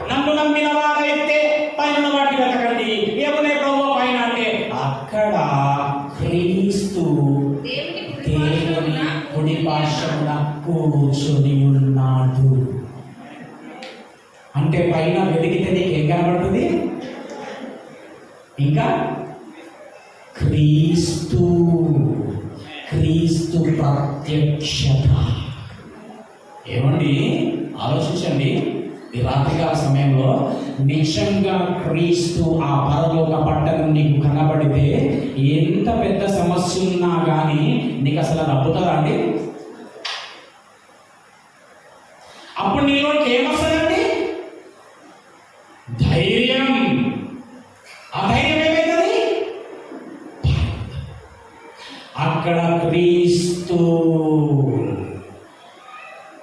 నన్ను నమ్మిన వారైతే పైన వాటిని వెతకండి. ఏమున్నాయి ప్రభువా పైన అంటే, అక్కడ క్రీస్తు దేవుని కుడి పార్శ్వమున కూర్చొని ఉన్నాడు. అంటే పైన వెతికితే నీకు ఏం కనబడుతుంది? ఇంకా క్రీస్తు ప్రత్యక్షత. ఏమండి, ఆలోచించండి. ఈ రాత్రికాల సమయంలో నిజంగా క్రీస్తు ఆ పరలోక పట్టణం నీకు కనబడితే ఎంత పెద్ద సమస్య ఉన్నా కానీ నీకు అసలు నవ్వుతారా అండి? అప్పుడు నీలోకి ఏమొస్తుందండి? ధైర్యం. ఆ ధైర్యం ఏమైతుంది? అక్కడ క్రీస్తు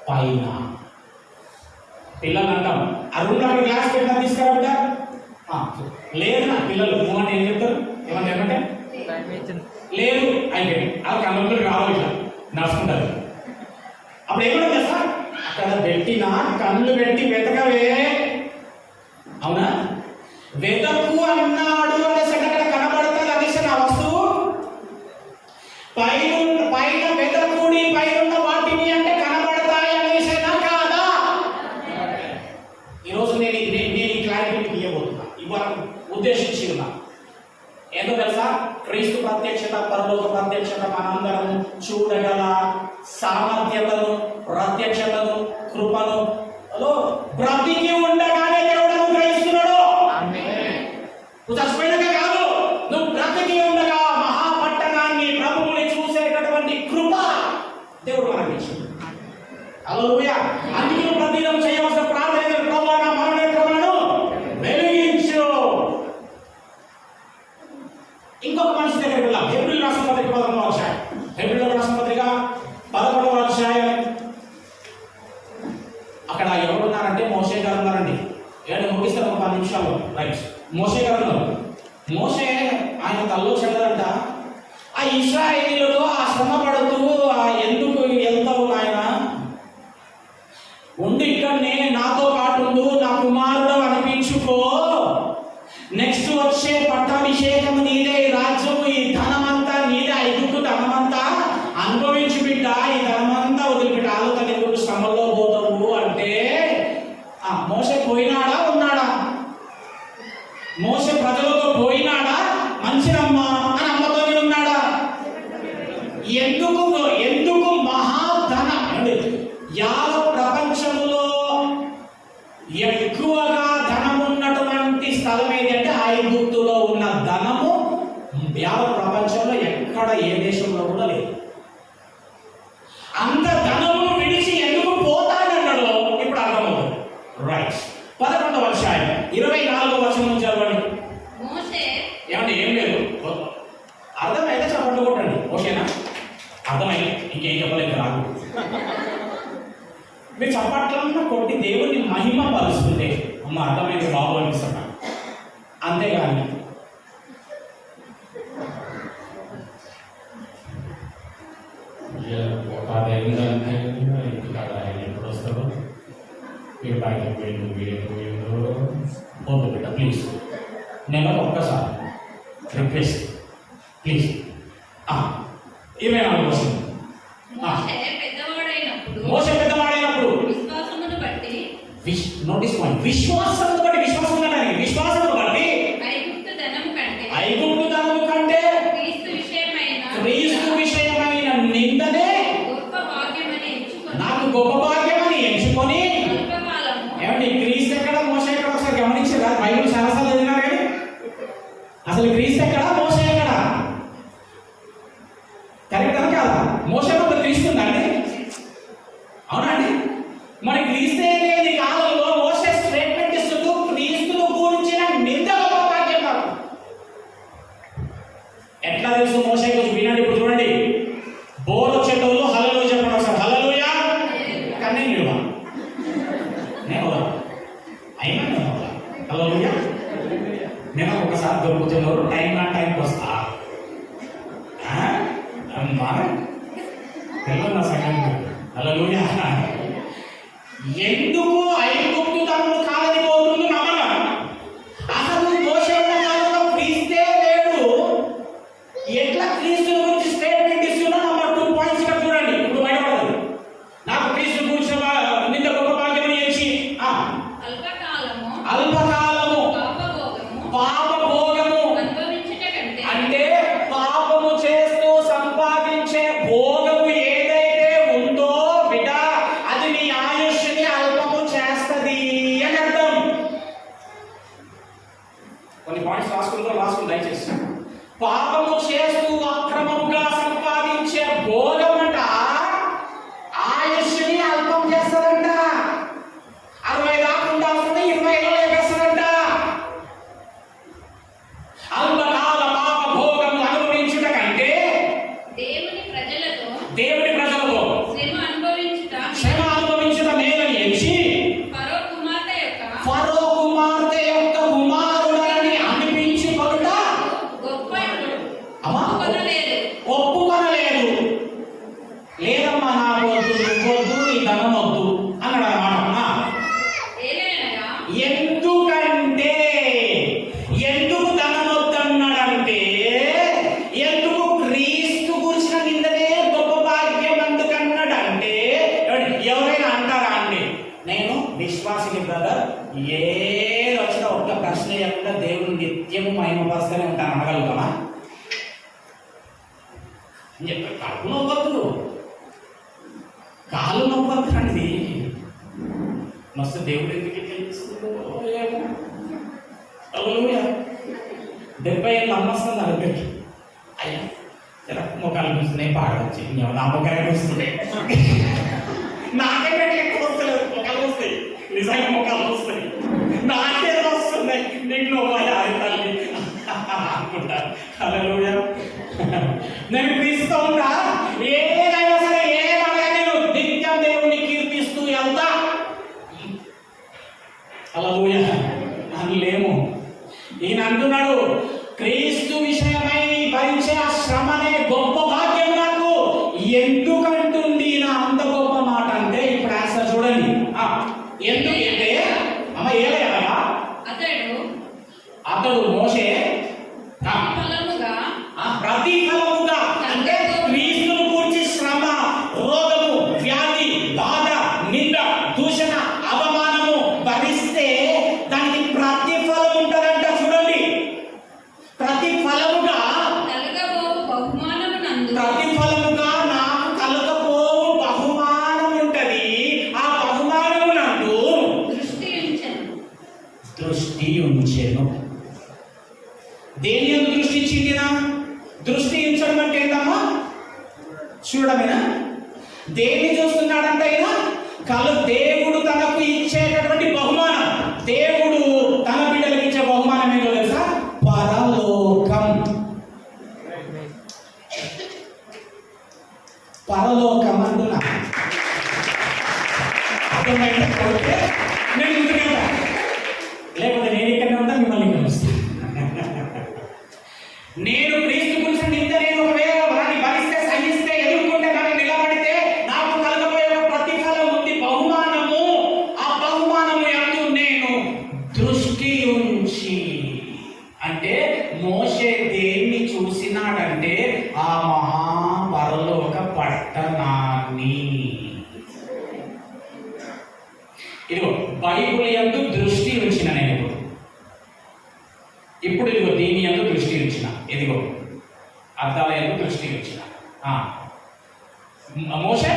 పైన. పిల్లలు అంటాం, అరుణ్ గ్లాస్ పెట్టా తీసుకురా బిడ్డ. లేదు నా పిల్లలు ఏమంటే ఏం చెప్తారు? ఏమంటే లేదు అయిపోయింది. అది కళ్ళు రావాలి, ఇట్లా నడుచుకుంటారు. అప్పుడు ఏమన్నా తెలుసా? అక్కడ పెట్టిన కళ్ళు పెట్టి వెతకవే. అవునా? వెతకు అన్నాడు అనేసి అక్కడ కనబడుతుంది అనేసి నా వస్తువు. పైన వెతకుడి, పైన వాటిని అంటే కనబడతాయి అనేసేనా కాదా? ఈరోజు నేను ఈ క్లారిటీ ఇవ్వబోతున్నా, ఇవ్వాలని ఉద్దేశించి ఉన్నా. ఏంటో తెలుసా? క్రీస్తు ప్రత్యక్షత, పరలోక ప్రత్యక్షత మనందరం చూడగల సామర్థ్యతను, ప్రత్యక్షతను కృపను బ్రతికి ఉండగానే దేవుడు అనుగ్రహిస్తున్నాడు. నువ్వు చచ్చిపోయినాక కాదు, నువ్వు బ్రతికి ఉండగా మహాపట్టణాన్ని ప్రభువుని చూసేటటువంటి కృప దేవుడు మనకి ఇచ్చింది. హల్లెలూయా. అందుకే ప్రతిదినం చేయవలసిన ప్రార్థన ప్రభువా నా మరణేత్రములను వెలిగించు. ఇంకొక మనిషి దగ్గరికి వెళ్ళాం. హెబ్రీయుల రాసిన పత్రిక 11వ అధ్యాయం. హెబ్రీయుల రాసిన పత్రిక 11వ అధ్యాయం. అక్కడ ఎవరు ఉన్నారంటే మోషే గారు ఉన్నారండి. ఏడు ముగిస్తారు ఒక 10 నిమిషాలు. రైట్, మోషే గారు ఉన్నారు. మోషే ఆయన తల్లో చెల్లదంట. ఆ ఇశ్రాయేలీయులు ఆ శ్రమ పడుతూ ఎందుకు వెళ్తావు నాయన, ఉండి ఇక్కడనే నాతో పాటు ఉండు, నా కుమారుడు అనిపించుకో, నెక్స్ట్ వచ్చే పట్టాభిషేకం నీదే, ఈ రాజ్యము ఈ ధనమంతా నీదే, ఐగుప్తు ధనమంతా అనుభవించి బిడ్డ, ఈ ధనమంతా వదిలిపెట్టి ఆలోచన ఎందుకు శ్రమల్లో పోతావు అంటే, మోషే పోయినాడా ఉన్నాడా? మోషే ప్రజలతో పోయినాడా? మంచిదమ్మా అని అమ్మతో ఉన్నాడా? ఎందుకు ఎందుకు మహాధన యావత్ ప్రపంచంలో ఎక్కువగా ధనం ఉన్నటువంటి స్థలం ఏది అంటే ఐగుప్తులో ఉన్న ధనము యావత్ ప్రపంచంలో ఎక్కడ ఏ దేశంలో కూడా లేదు. అంత ధనమును విడిచి ఎందుకు పోతాడన్నాడో ఇప్పుడు అర్థమవుతుంది. రైట్, 11వ అధ్యాయం 24వ వచనం చదవండి. ఏమంటే ఏం లేదు, అర్థమైతే చప్పట్లు కొట్టండి. ఓకేనా? అర్థమైంది, ఇంకేం చెప్పలేదు రాదు. మీరు చప్పట్లన్నా కొట్టి దేవుడిని మహిమ పరుస్తుంటే అమ్మ అర్థమైంది బాబు అనిపిస్తున్నా, అంతేగాని ఏంటంటే ఇక్కడ ఆయన ఎప్పుడు వస్తారో మీరు బయటకు పోయిండు వద్దు బిడ్డ ప్లీజ్, నేను ఒక్కసారి రిక్వెస్ట్ ప్లీజ్. 24వ వచనం. మోషే పెద్దవాడైనప్పుడు నోటీస్ పాయింట్, విశ్వాసమును బట్టి, విశ్వాసం కంటే విశ్వాసమును బట్టి ఐగుప్తు ధనము కంటే క్రీస్తు విషయమైన నిందనే నాకు గొప్ప భాగ్యమని ఎంచుకొని. ఏమండి క్రీస్తు ఎక్కడ మోషే ఎక్కడ ఒకసారి గమనించారా? బైబిల్ చాలాసార్లు చదివినారు కానీ అసలు క్రీస్తు ఎక్కడ మోషే ఎక్కడ? కరెక్ట్ అని కాదా? మోషే కొంత క్రీస్తుందండి, అవునండి? మరి క్రీస్తే లేని కాలంలో మోషే స్టేట్మెంట్ ఇస్తూ క్రీస్తును గురించిన నింద గొప్ప భాగ్యం కాదు. ఎట్లా తెలుసు మోషే గురించి? వినండి ఇప్పుడు చూడండి. బోర్ వచ్చేటోళ్ళు హల్లెలూయా చెప్పండి ఒకసారి. హల్లెలూయా. కానీ నేను అయినా హల్లెలూయా. నేను ఒకసారి దొరుకుతున్నారు, టైంకి వస్తా తెల్ల సంగతి. హల్లెలూయా. ఎందుకు ఐగుప్తు ధనము కాదని పోతుంది నమ్మన? అసలు మోషే ఉన్న కాలంలో క్రీస్తే లేడు, ఎట్లా క్రీస్తు గురించి స్టేట్మెంట్ ఇస్తున్నా? నంబర్ 2 పాయింట్స్ ఇక్కడ చూడండి, ఇప్పుడు బయటపడదు. నాకు క్రీస్తు గురించి నింద గొప్ప భాగ్యమని చేసి అల్పకాలము పాపభోగము అంటే పాపము చేస్తూ సంపాదించే భోగము ఏదైతే ఉందో బిడ్డ, అది నీ ఆయుష్ని అల్పము చేస్తది అని అర్థం. కొన్ని పాయింట్స్ రాసుకుంటూ దయచేసి. పాపము చేస్తూ అక్రమముగా సంపాదించే భోగమంట ఆయుష్ని అల్పం చేస్తారంట. 60 దాకా ఉండాల్సింది 20 లేపేస్తారంట. అల్పకాల పాప భోగము అనుభవించుట కంటే దేవుని ప్రజలతో శ్రమ అనుభవించుట మేలని ఎంచి ఫరో కుమార్తె యొక్క కుమారుడని అనిపించుకొనుట ఒప్పుకొనలేదు. లేదమ్మా నాకు వద్దు, ఈ ధనం వద్దు అన్నాడు అన్నమాట. ఎందుకంటే ఎందుకు ధనం వద్దన్నాడంటే, ఎందుకు క్రీస్తు గురించిన నిందనే గొప్ప భాగ్యం ఎందుకన్నాడంటే, ఎవరైనా అంటారా అండి? నేను విశ్వాసిని బ్రదర్, ఏది వచ్చినా ఒక్క ప్రశ్న లేకుండా దేవుని నిత్యము మహిమపరుస్తూనే ఉంటాను అనగలుగుతామా? కడుపు నవ్వద్దు, కాలు నవ్వద్దండి. మస్తు దేవుడు ఎందుకు ఇట్లా చేస్తుందో ఏమో. హల్లెలూయా. 70 ఏళ్ళు అమ్మస్తుంది అరబెట్టి అయ్యా ఇలా మొక్కలు కూర్చున్నాయి పాడవచ్చు నా మొక్కలే కూర్చున్నాయి నాకే పెట్టి ఎక్కువ వస్తలేదు మొక్కలు వస్తాయి నిజంగా మొక్కలు వస్తాయి నాకే వస్తున్నాయి నీకు తల్లి అనుకుంటా. హల్లెలూయా. నేను క్రీస్తు ఉంటా ఏదైనా సరే ఏమనగా నేను నిత్యం దేవుణ్ణి కీర్తిస్తూ వెళ్తా. హల్లెలూయా అని లేము. ఈయన అంటున్నాడు క్రీస్తు విషయమై భరించే ఆ శ్రమనే గొప్ప భాగ్యం నాకు. ఎందుకంటుంది నా అంత గొప్ప మాట అంటే ఇప్పుడు ఆన్సర్ చూడండి. ఎందుకు అంటే అమ్మ ఏలయ్యా అతడు మోషే ప్రతిఫలముగా అంటే క్రీస్తును గూర్చి శ్రమ, రోగము, వ్యాధి, బాధ, నింద, దూషణ, అవమానము భరిస్తే దానికి ప్రతిఫలం ఉంటుందంట. చూడండి, ప్రతిఫలముగా నాకు కలగబోవు బహుమానం ఉంటది. ఆ బహుమానమునందు దృష్టి ఉంచెను. దేని యందు దృష్టి ఇచ్చిందినా? దృష్టి ఉంచడం అంటే ఏంటమ్మా? చూడమేనా? దేన్ని చూస్తున్నాడంటే దేవుడు తనకు ఇచ్చేటటువంటి బహుమానం. దేవుడు తన బిడ్డలకు ఇచ్చే బహుమానం ఏంటో తెలుసా? పరలోకం. పరలోకం అంటున్నా. అర్థమైతే నేను ముందుకెళ్తా, లేకపోతే నేను ఇక్కడనే ఉంటా, మిమ్మల్ని ఇక్కడ వస్తాను. నేను క్రీస్తు గురించి నింద నేను ఒకవేళ వారిని భరిస్తే, సహిస్తే, ఎదుర్కొంటే, దాన్ని నిలబడితే నాకు కలగబోయే ఒక ప్రతిఫలం ఉంది, బహుమానము. ఆ బహుమానము యందు నేను దృష్టి ఉంచి, అంటే మోషే దేన్ని చూసినాడంటే ఆ మహాపరలోక పట్టణాన్ని. ఇదిగో బైబిల్ యందు దృష్టి ఉంచిన నేను ఇప్పుడు ఇదిగో దీని యందు దృష్టి ఉంచిన, ఇదిగో అర్థాల యందు దృష్టి ఉంచిన. మోషే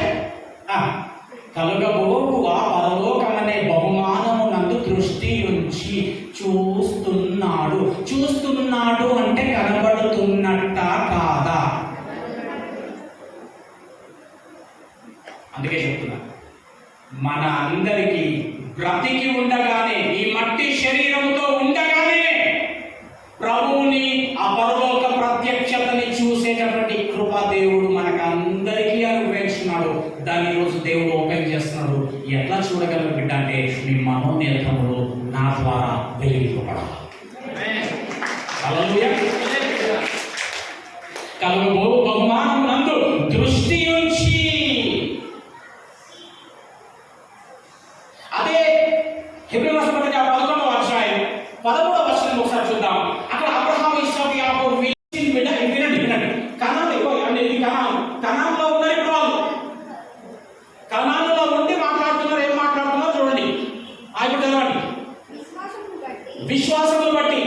కలుగబోవు ఆ పరలోకమనే బహుమానము నందు దృష్టి ఉంచి చూస్తున్నాడు. చూస్తున్నాడు అంటే కనబడుతున్నట్ట కాదా? అందుకే చెప్తున్నా, మన అందరికీ బ్రతికి ఉండగానే, ఈ మట్టి శరీరంతో ఉండగానే ప్రభువుని ఆ పరలోక ప్రత్యక్షతని చూసేటటువంటి కృపా దేవుడు మనకందరికీ అనుగ్రహించున్నాడు. దాని రోజు దేవుడు ఓపెన్ చేస్తున్నాడు. ఎట్లా చూడగలరు బిడ్డ అంటే మీ మనోనేత్రములు నా ద్వారా వెలిగింపబడాలి. హల్లెలూయా. కలుగబోవు బహుమానం నందు దృష్టి ఉంచి, అదే హెబ్రీయుల పత్రిక 11వ అధ్యాయం 13వ వచనం ఒకసారి చూద్దాం. అక్కడ అబ్రహాము, ఇస్సాకు, యాకోబు వినండి. కనానులో ఉన్నారు. ఇప్పుడు వాళ్ళు కనానులో ఉండి మాట్లాడుతున్నారు. ఏం మాట్లాడుతున్నారు చూడండి. ఇప్పుడు చదవండి. విశ్వాసమును బట్టి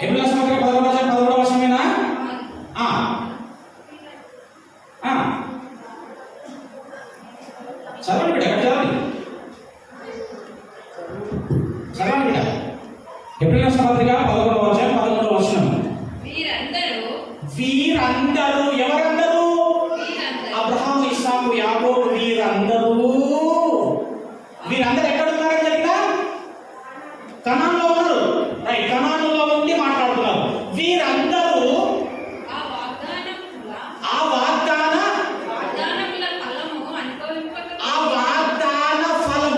హెబ్రీయుల పత్రిక 11వ వచనమేనా? చదవండి బిడ్డ, చదవండి బిడ్డ. హెబ్రీయుల పత్రిక 11వ అధ్యాయం 13వ వచనం. వీరందరూ ఎవరందరూ? అబ్రహాము, ఇస్సాకు, యాకోబు వీరందరూ ఎక్కడున్నారని చెప్పినా కనానులో ఉన్నారు. రైట్, కనానులో ఉండి మాట్లాడుతున్నారు. వీరందరూ ఆ వాగ్దాన ఫలం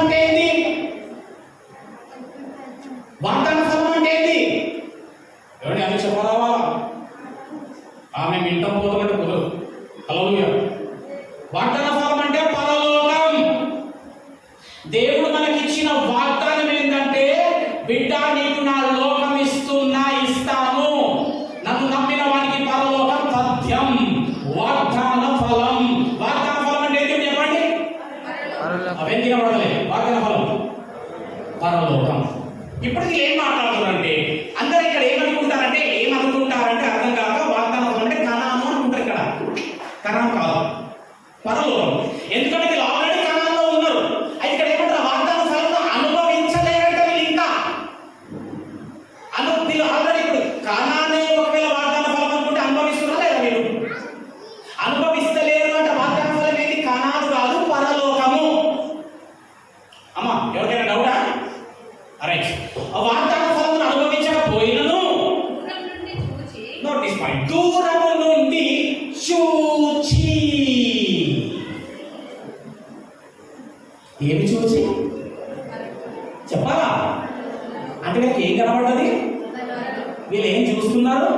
అంటే ఏంటి? వాగ్దాన ఫలం అంటే ఏంటి? ఎవరి అది చెప్పరావా? ఆమె వింటాం పోతామంటే కుదరదు. హల్లెలూయా. వాగ్దాన ఫలం అంటే పరలోకం. దేవుడు మనకిచ్చిన వాగ్దానం ఏంటంటే, బిడ్డ నీకు నా లోకం ఇస్తాను, నన్ను నమ్మిన వానికి పరలోకం తథ్యం. వాగ్దాన ఫలం. వాగ్దాన ఫలం అంటే ఏంటి చెప్పండి? అవేం తినబడలే. వాగ్దాన ఫలం పరలోకం. ఇప్పటికీ ఏం మాట్లాడుతున్నారంటే అందరూ ఇక్కడ ఏమనుకుంటారంటే, కానానే ఒకవేళ వాగ్దాన ఫలం అనుకుంటే అనుభవిస్తున్నా లేదా మీరు? అనుభవిస్తలేరు అంటే వాగ్దాన ఫలం ఏంటి? కానాను కాదు, పరలోకము. అమ్మా ఎవరికైనా డౌటా? రైట్. ఆ వాగ్దాన ఫలమును అనుభవించకపోయినను నోటీస్ పాయింట్, దూరము నుండి చూచి. ఏమి చూచి చెప్పాలా? అంటే వీళ్ళకి ఏం కనబడ్డది? వీళ్ళు ఏం చూస్తున్నారు?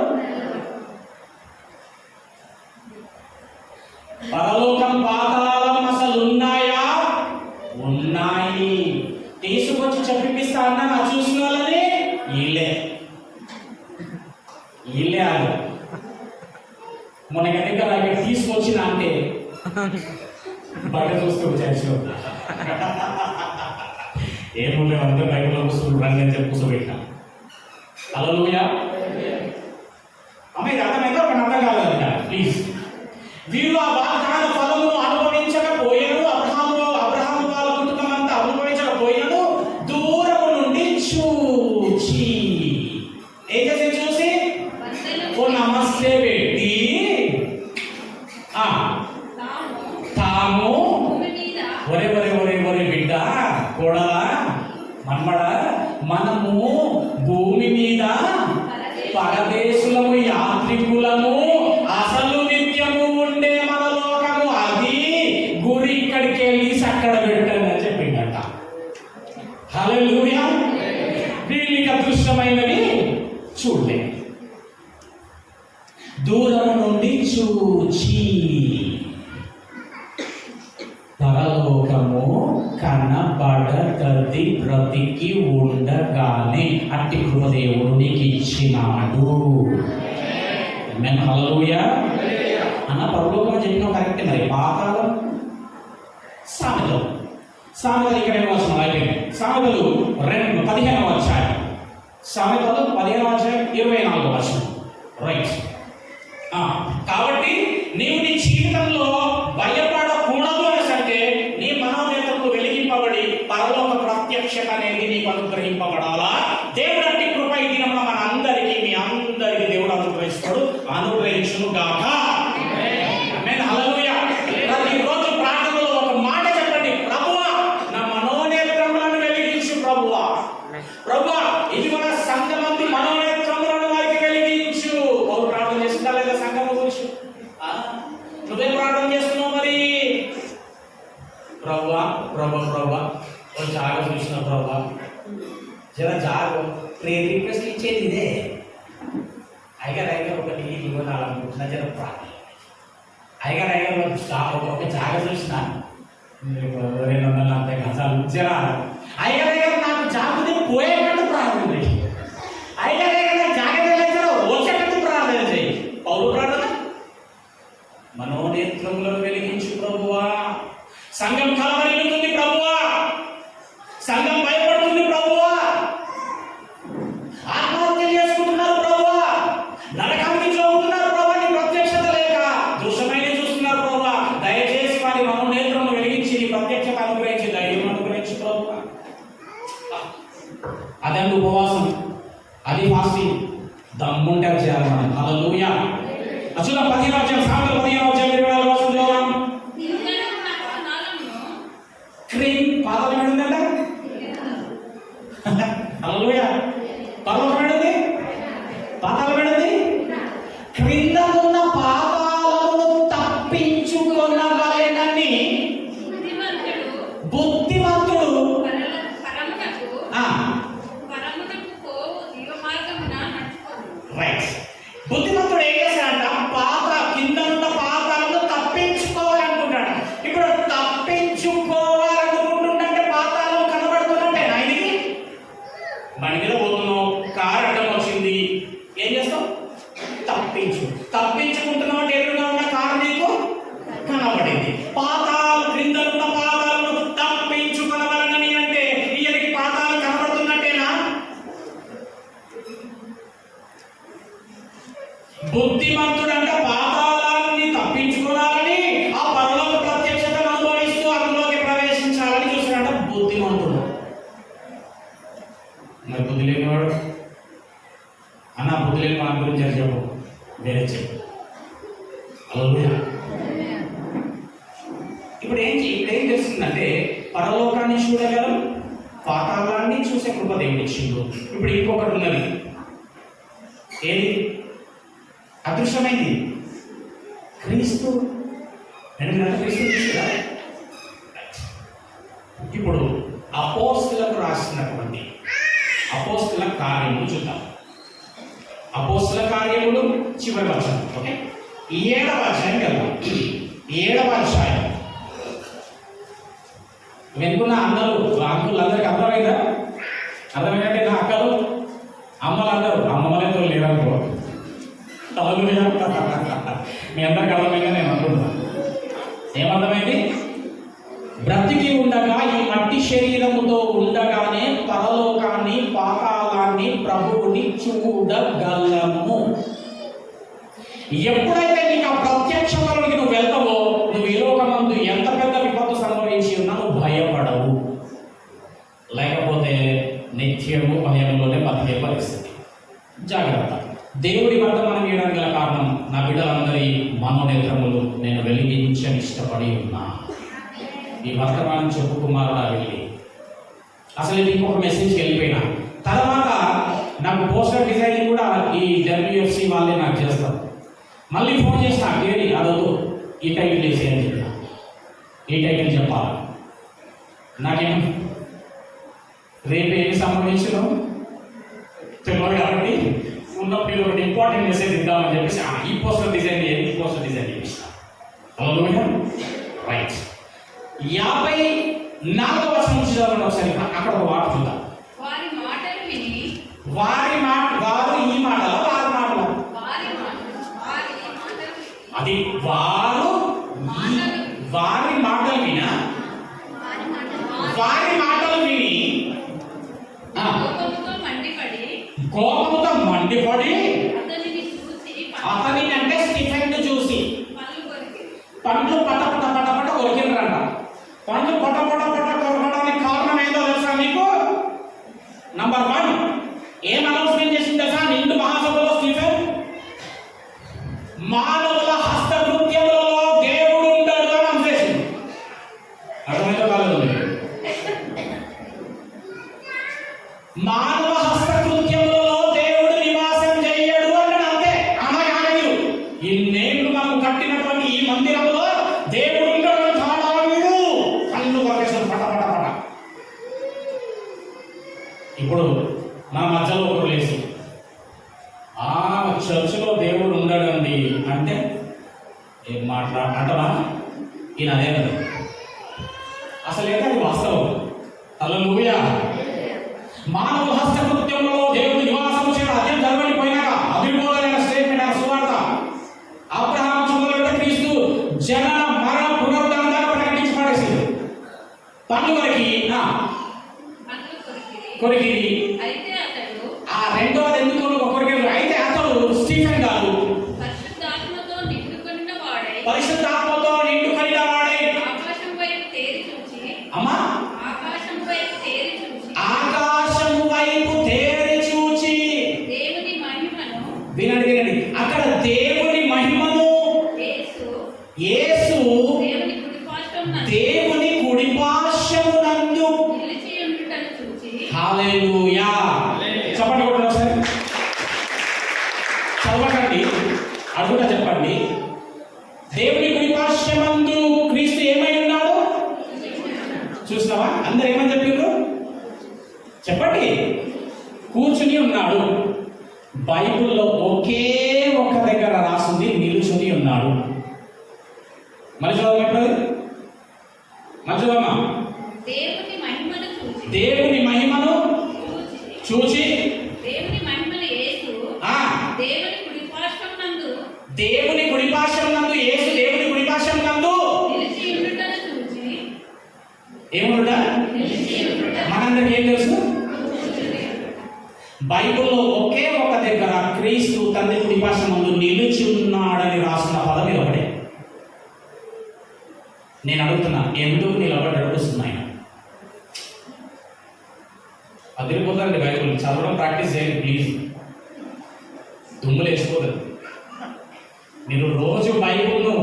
పరలోకం పాతాళం అసలు ఉన్నాయా? ఉన్నాయి. తీసుకొచ్చి చెప్పిస్తా అన్నా నా చూసిన వాళ్ళని వీళ్ళే ఆడు. మొన్న కనుక నాకు తీసుకొచ్చిన అంటే బయట చూస్తూ చర్చలో ఏముండే అంతా బైబిల్లో కూర్చుని రండి అని చెప్పి కూర్చోబెట్టినా. హల్లెలూయా. అమ్మ ఇది అర్థమైతే ఒక అర్థం కాదు ప్లీజ్. వీళ్ళు ఆ వాగ్దాన ఫలమును అనుభవించకపోయారు. అబ్రహాము వాళ్ళ కుటుంబం అంతా అనుభవించకపోయారు. దూరము నుండి చూచి ఏం చేసి చూసి ఓ నమస్తే పెట్టి తాము ఒరే ఒరే ఒరే ఒరే బిడ్డ కోడలా మన్మడ, మనము భూమి మీద పరదేశులము, యాత్రికులము, అసలు నిత్యము ఉండే మన లోకము అది, గురి ఇక్కడికి వెళ్ళి అక్కడ పెట్టండి అని చెప్పిండట. హల్లెలూయా. వీళ్ళకి అదృష్టమైనవి చూడలే. దూరం నుండి చూచి పరలోకము కనబడతది బ్రతికి ఉండగానే. అట్టి కృపదేవుడు నీకు ఇచ్చినాడు. హల్లెలూయా అన్న. పరలోకం చెప్పిన కరెక్టే. మరి పాతాళం సామెతలు ఇక్కడ వచనం అయిపోయింది. సామెతలు 15వ అధ్యాయం, సామెతలు 15వ అధ్యాయం 24వ వచనం. రైట్. కాబట్టి నీవు నీ జీవితంలో భయపడకూడదు అంటే నీ మనోనేతలకు వెలిగింపబడి పరలోక ప్రత్యక్షత అనేది నీకు అనుగ్రహింపబడాలా. దేవుడు అట్టి కృప ఈ దినంలో మన అందరికీ, మీ అందరికీ దేవుడు అనుగ్రహిస్తాడు, అనుగ్రహించును గాక. ఆమేన్. హల్లెలూయా. ప్రతిరోజు ప్రార్థనలో ఒక మాట చెప్పండి, ప్రభువా నా మనోనేత్రములను వెలిగించు. ప్రభువా ప్రభువా ఇది మన సంఘమంది మనోనేత్రములను వారికి వెలిగించు. పౌలు ప్రార్థన చేస్తుందా లేదా సంఘము గురించి? నువ్వేం ప్రార్థన చేస్తున్నావు మరి? ప్రభువా ప్రభా ప్రభా ఒక జాగ చూసిన ప్రభా జర జాగ ప్రేర్ రిక్వెస్ట్ ఇచ్చేది ఇదే. అయ్యగారు ఒకటి ఇవ్వాలనుకుంటున్నా జర ప్రార్థన. అయ్యగారు ఒక జాగ చూసిన 240 గజాలు జరా అయ్యగారు నాకు జాగ్రత్త పోయేటట్టు ప్రార్థన చేయి. అయ్యగారు జాగ్రత్త వచ్చేటట్టు ప్రార్థన చేయి. పౌరు ప్రార్థన మనోనేత్రములను వెలిగించు ప్రభువా. సంఘం కలవరిల్లుతుంది ప్రభువా. సంఘం భయపడుతుంది ప్రభువా. ఆత్మహత్య చేసుకుంటున్నారు ప్రభువా. నరకానికి జోగుతున్నారు ప్రభువా. నీ ప్రత్యక్షత లేక దృశ్యమైన చూస్తున్నారు ప్రభువా. దయచేసి వారి మనోనేత్రమును వెలిగించి నీ ప్రత్యక్షత అనుగ్రహించి ధైర్యం అనుగ్రహించు ప్రభువా. అదండి ఉపవాసం, అది ఫాస్టింగ్. దమ్ముంటే అది చేయాలి మనం. హల్లెలూయా. అసలు 15వ అధ్యాయం, సామెతలు 15వ అధ్యాయం 24వ వచనంలో క్రీమ్ పాతాళం ఏంటంటే హల్లెలూయా. పరలోకం ఏంటది? పాతాళం ఏంటది? క్రింద ఉన్న పాతాళమును తప్పించుకొనగలనని బుద్ధిమంతుడు రైట్. బుద్ధిమంతుడు ఏం చేశాడంట? కింద ఉన్న పాతాలను తప్పించుకోవాలనుకుంటాడు. ఇప్పుడు తప్పించుకోవాలనుకుంటుంటే పాతాళం కనబడుతున్నట్టే ఆయనకి. బండి మీద పోతున్నావు, కారు అడ్డం వచ్చింది, ఏం చేస్తావు? తప్పించుకుంటున్నావు అంటే ఎదురుగా ఉన్న కారు నీకు కనబడింది. పాతాళం క్రింద ఉన్న పాతాలను తప్పించుకొనవలనని అంటే ఈయనకి పాతాళం కనబడుతున్నట్టేనా? బుద్ధిమంతుడంటే పాతాళాన్ని తప్పించుకోవాలని, ఆ పరలోక ప్రత్యక్షతను అనుభవిస్తూ అందులోకి ప్రవేశించాలని చూస్తున్నాడు బుద్ధిమంతుడు. మరి బుద్ధి లేనివాడు అన్న బుద్ధి లేని మన గురించి అని చెప్పు, వేరే చెప్పు. హల్లెలూయా. ఇప్పుడు ఏం తెలుస్తుందంటే పరలోకాన్ని చూడగలం, పాతాళాన్ని చూసే కృప దేవుడు ఇచ్చిండు. ఇప్పుడు ఇంకొకటి ఉన్నది, ఏది అదృశ్యమైంది? క్రీస్తు. ఎందుకంటే క్రీస్తు చూసారా? ఇప్పుడు అపోస్తలకు రాసినటువంటి అపోస్తల కార్యములు చూద్దాం. అపోస్తల కార్యములు చివరి వచనం. ఓకే, 7వ అధ్యాయం కదా, 7వ అధ్యాయం. వెనుకున్న అందరూ అంకులందరికీ అర్థమైందా? అర్థమైందంటే నా అక్కలు అమ్మలందరూ, అమ్మలతో లేరనుకో, మీ అందరికి అర్థమైందా? నేను అనుకుంటున్నాను. ఏమర్థమైంది? బ్రతికి ఉండగా ఈ మట్టి శరీరముతో ఉండగానే పరలోకాన్ని, పాతాళాన్ని, ప్రభువుని చూడగలము. ఎప్పుడైతే నీకు ఆ ప్రత్యక్షంలోకి నువ్వు వెళ్తావో, నువ్వు ఈ లోకమందు ఎంత పెద్ద విపత్తు సంభవించి ఉన్నా నువ్వు భయపడవు. లేకపోతే నిత్యము భయంలోనే బతికే పరిస్థితి. జాగ్రత్త. దేవుడి వర్తమానం చేయడానికి గల కారణం, నా బిడ్డలందరి మనోనేత్రములు నేను వెలిగించని ఇష్టపడి ఉన్నా. ఈ వర్తమానం చెప్పు కుమారుడా వెళ్ళి. అసలు ఇది ఇంకొక మెసేజ్కి వెళ్ళిపోయినా తర్వాత నాకు పోస్టర్ డిజైనింగ్ కూడా ఈ WFC వాళ్ళే నాకు చేస్తారు. మళ్ళీ ఫోన్ చేసిన ఏది అదొద్దు, ఈ టైటిల్ వేసేయని చెప్పిన, ఈ టైటిల్ చెప్పాలి. నాకేం రేపు ఏమి సంబంధించడం తెలియదు కాబట్టి ఉన్నప్పుడు ఒకటి ఇంపార్టెంట్ మెసేజ్ ఇద్దామని చెప్పేసి ఈ పోస్టర్ డిజైన్ చేయాలి, ఈ పోస్టర్ డిజైన్ చేపిస్తాను. రైట్. 54వ వచనం నుంచి చదవండి ఒకసారి. అక్కడ ఒక మాట చూద్దాం. వారు ఈ మాటల, వారి మాటల, అది వారి మాటలు విని కోపంతో మండిపడి అతని అంటే స్టీఫెన్ చూసి పండ్లు పట పట పట పట కొరికిండ్రంట. పండ్లు పట పట పట కొరకడానికి కారణం ఏందో తెలుసా మీకు? నంబర్ 1 ఏం అనౌన్స్మెంట్ చేసింది తెలుసా? నిండు మహాసభలో స్టీఫెన్, మానవుల హస్తకృత్యములలో దేవుడు ఉంటాడు అని అనుసేసింది. అర్థమైతే కాలేదు? మానవ హస్తకృత్యములలో దేవుడు నివాసం చేయడు అంటాడు. అంతే. అనగానే ఇన్నేళ్ళు మనం కట్టినటువంటి ఈ మందిరంలో దేవుడు ఉంటాడు చాలాడు కళ్ళు కొరకేసాడు పట పట పట. ఇప్పుడు నా మధ్యలో ఒకరు లేచి ఆ చర్చిలో దేవుడు ఉండడండి అంటే ఏం అంటవా? ఈయన అదే కదా అసలు ఏంటో అది వాస్తవం. హల్లెలూయా. మానవ హస్తకృత్యంలో దేవుడు నివాసం చేయడం అదే జరగలిపోయినాక అభిమూలమైన స్టేట్మెంట్ అయిన సువార్త అబ్రహాము మొదలుపెట్టి క్రీస్తు జనన మరణ పునరుద్ధానం ప్రకటించి పడేసింది. పండు కొరికి ఆ రెండవది ఎందుకు ఒకరికి అయితే అతడు స్టీఫెన్ గారు పరిశుద్ధాత్మతో నిండుకొనిన వాడై ఆకాశం వైపు తేరి చూచి దేవుని మహిమను వినండి. అక్కడ దేవుని మహిమను యేసు దేవుని కుడిపార్శ్వమునందు నిలిచి ఉండుటను చూచి. హల్లెలూయా. చెప్పండి కూడా ఒకసారి చదవకండి, అడుగుతా చెప్పండి. దేవుని కుడిపార్శ్వమందు క్రీస్తు ఏమై ఉన్నాడు? చూసినావా? అందరు ఏమని చెప్పిండ్రు? చెప్పండి. కూర్చుని ఉన్నాడు. బైబిల్లో ఒకే ఒక్క దగ్గర రాసింది నిలుచుని ఉన్నాడు. మళ్ళీ చదవమంటారు, మళ్ళీ చదవమా. దేవుని మహిమను చూచి దేవుని కుడిపార్శ్వం నందు యేసు దేవుని కుడిపార్శ్వం నందు ఏముంట? మనందరికి ఏం తెలుసు? బైబిల్లో ఒకే ఒక దగ్గర క్రీస్తు తండ్రి కుడిపార్శ్వం నందు నిలిచి ఉన్నాడని రాసిన పదం ఇది ఒకటే. నేను అడుగుతున్నా, ఎందుకు నిలబడ్డాడు ఆయన? అదిరిపోతారండి. బైబిల్ చదవడం ప్రాక్టీస్ చేయండి ప్లీజ్. దుమ్ములు వేసుకోలేదు. మీరు రోజు బైబుల్ను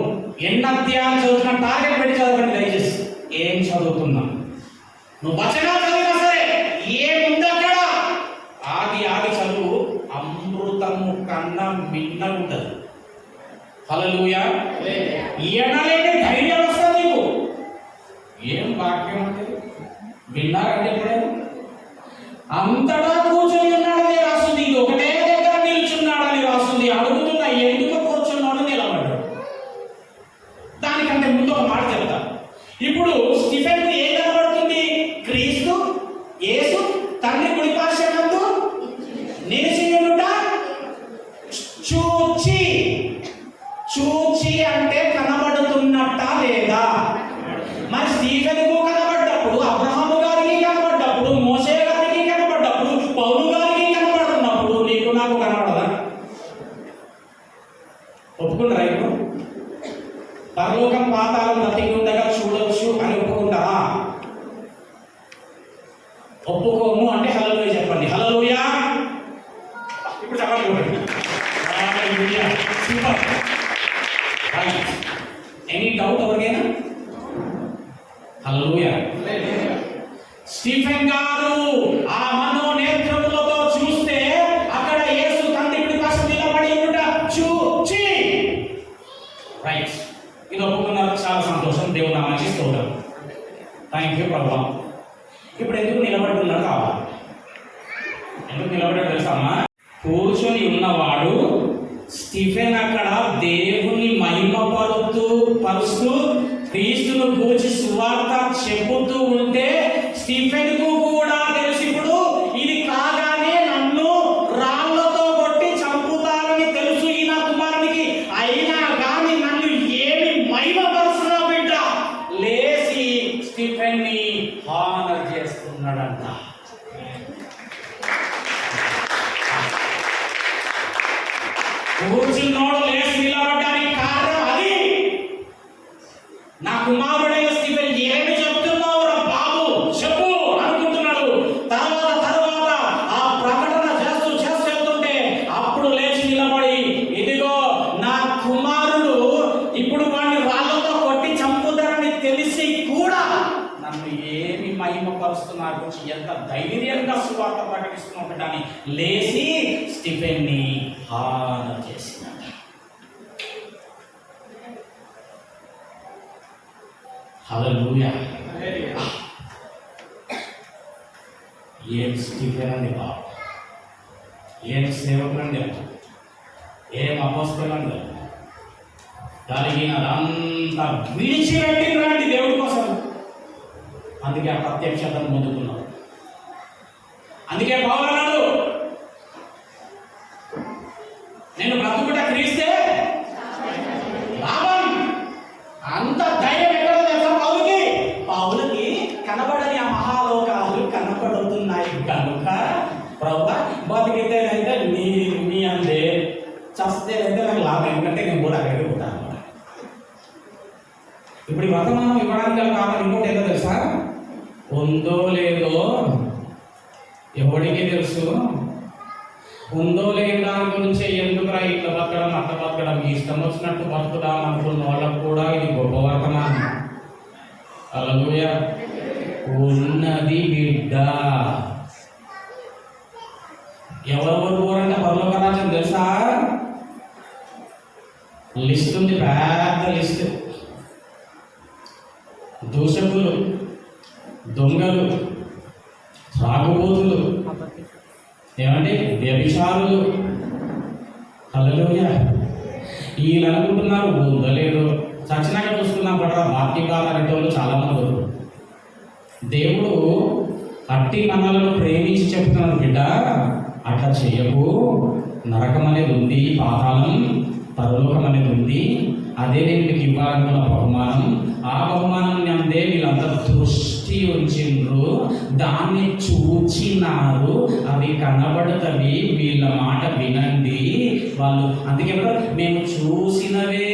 ఎన్ని అధ్యాయాలు చదువుతున్నా టార్గెట్ పెట్టి చదవండి దయచేసి. ఏం చదువుతున్నాం? నువ్వు వచనాలు చదివినా సరే ఏముంది అక్కడ ఆగి ఆగి చదువు. అమృతము కన్నా మిన్నగుంటది. హల్లెలూయా. ఎనలేని ధైర్యం వస్తుంది నీకు. ఏం వాక్యం అంటే విన్నారంటే ఎప్పుడైనా? అంతటా కూర్చొని ఉన్నాడని రాస్తుంది, ఇది ఒకటే దగ్గర నిల్చున్నాడని రాస్తుంది. అడుగుతున్నా ఎందుకు కూర్చున్నాడు, నిలబడ్డాడు. దానికంటే ముందు ఒక మాట చెప్తా. ఇప్పుడు స్టీఫెన్కు ఏం కనబడుతుంది? క్రీస్తు యేసు తండ్రి కుడి పార్శ్వమందు నిలిచియుండుట చూచి. చూచి అంటే కనబడుతున్నట్ట లేదా? మరి స్టీఫెన్కు కనబడ్డప్పుడు, అబ్రహాము గారికి కనబడ్డప్పుడు, మోసే గారికి కనబడ్డప్పుడు, పౌలు గారికి కనబడుతున్నప్పుడు నీకు నాకు కనబడదా? ఒప్పుకుంటారా? ఇప్పుడు పరలోకం పాతాళం బ్రతికుండగా చూడవచ్చు అని ఒప్పుకుంటారా? ఒప్పుకోము అంటే హల్లెలూయా చెప్పండి. హల్లెలూయా. ఇప్పుడు చెప్పండి. హల్లెలూయా. సూపర్. రైట్. ఎనీ డౌట్ ఎవరికైనా? హల్లెలూయా. స్టీఫెన్ గారు ఆ మనోనేత్రములతో చూస్తే అక్కడ యేసు తండ్రి కుడి పార్శ్వమున నిలబడి ఉండుట చూచి. రైట్. ఇది ఒప్పుకున్నారు, చాలా సంతోషం. దేవుని నామానికి స్తోత్రం. థ్యాంక్ యూ ప్రభువా. ఇప్పుడు ఎందుకు నిలబడుతున్నాడు కావాలి? ఎందుకు నిలబడ్డాడు తెలుసమ్మా? కూర్చొని ఉన్నవాడు స్టీఫెన్ అక్కడ దేవుని పరుస్తూ క్రీస్తును గూర్చి సువార్త చెబుతూ ఉంటే స్టీఫెన్కు కూడా తెలిసి ఇప్పుడు ఇది కాగానే నన్ను రాళ్లతో కొట్టి చంపుతారని తెలుసు ఈ నా కుమారునికి. అయినా కానీ నన్ను ఏమి మహిమపరుస్తున్నా బిడ్డ లేచి స్టీఫెన్ ని హానర్ చేస్తున్నాడంట. కూర్చున్నోడు లేచి నిలబడ్డానికి కారణం అది. నా కుమారుడైన స్టీఫెన్ ఏమి చెప్తున్నావు రా బాబు, చెప్పు అనుకుంటున్నాడు. తర్వాత ఆ ప్రకటన చేస్తూ వెళ్తుంటే అప్పుడు లేచి నిలబడి, ఇదిగో నా కుమారుడు, ఇప్పుడు వాడిని రాళ్లతో కొట్టి చంపుతారని తెలిసి కూడా నన్ను ఏమి మహిమపరుస్తున్నారు, ఎంత ధైర్యంగా సువార్త ప్రకటిస్తున్నట్టు లేచి స్టీఫెన్ ని హానర్ చేసినట్టు. హల్లెలూయా. ఏం స్టీఫెన్ అండి బాబు, ఏం సేవకులండి, ఏం అపోస్తలులండి. కలిగినదంతా విడిచిపెట్టిండ్రండి దేవుడి కోసం. అందుకే ఆ ప్రత్యక్షతను పొందుకున్నాడు. అందుకే పౌలు అన్నాడు, నేను బ్రతుకుట క్రీస్తే లాభం. అంత ధైర్యం ఎక్కడో తెలుసా పౌలుకి? పౌలుకి కనబడని ఆ మహాలోకాలు కనబడుతున్నాయి కనుక ప్రభువా బతికితేనైతే నీ అందే, చస్తేనైతే నాకు లాభం, ఎందుకంటే నేను కూడా అక్కడికి ఉంటాను. ఇప్పుడు ఈ వర్తమానం ఇవ్వడానికి గల కారణం ఇంకోటి ఏదో తెలుసా? ఉందో లేదో ఎవడికి తెలుసు. ఉందో లేని దాని గురించి ఎందుకురా ఇట్లా బతకడం అట్లా బతకడం, ఇష్టం వచ్చినట్టు బతుకుదాం అనుకున్న వాళ్ళకు కూడా ఇది గొప్ప వర్తమానం. హల్లెలూయా. ఉన్నది బిడ్డ. ఎవరెవరు పోరంటే పరలోక రాజ్యం తెలుసా? లిస్ట్ ఉంది, పెద్ద లిస్ట్. దూషకులు, దొంగలు, త్రాగుబోతులు, ఏమంటే వ్యభిచారులు. హల్లెలూయా. వీళ్ళు అనుకుంటున్నారు ఉందలేదో చచ్చినాక చూసుకున్నా పడరా బాకీ కాదనే వాళ్ళు చాలా మంది. దేవుడు అట్టి మనలను ప్రేమించి చెప్తున్నాడు, బిడ్డ అట్లా చేయకు. నరకం అనేది ఉంది, పాతాళం, పరలోకం అనేది ఉంది. అదే నేను మీకు ఇవ్వాలనుకున్న బహుమానం. ఆ బహుమానం అందే వీళ్ళంతా దృష్టి ఉంచిండ్రు, దాన్ని చూచినారు, అవి కనబడుతవి, వీళ్ళ మాట వినండి. వాళ్ళు అందుకే మేము చూసినవే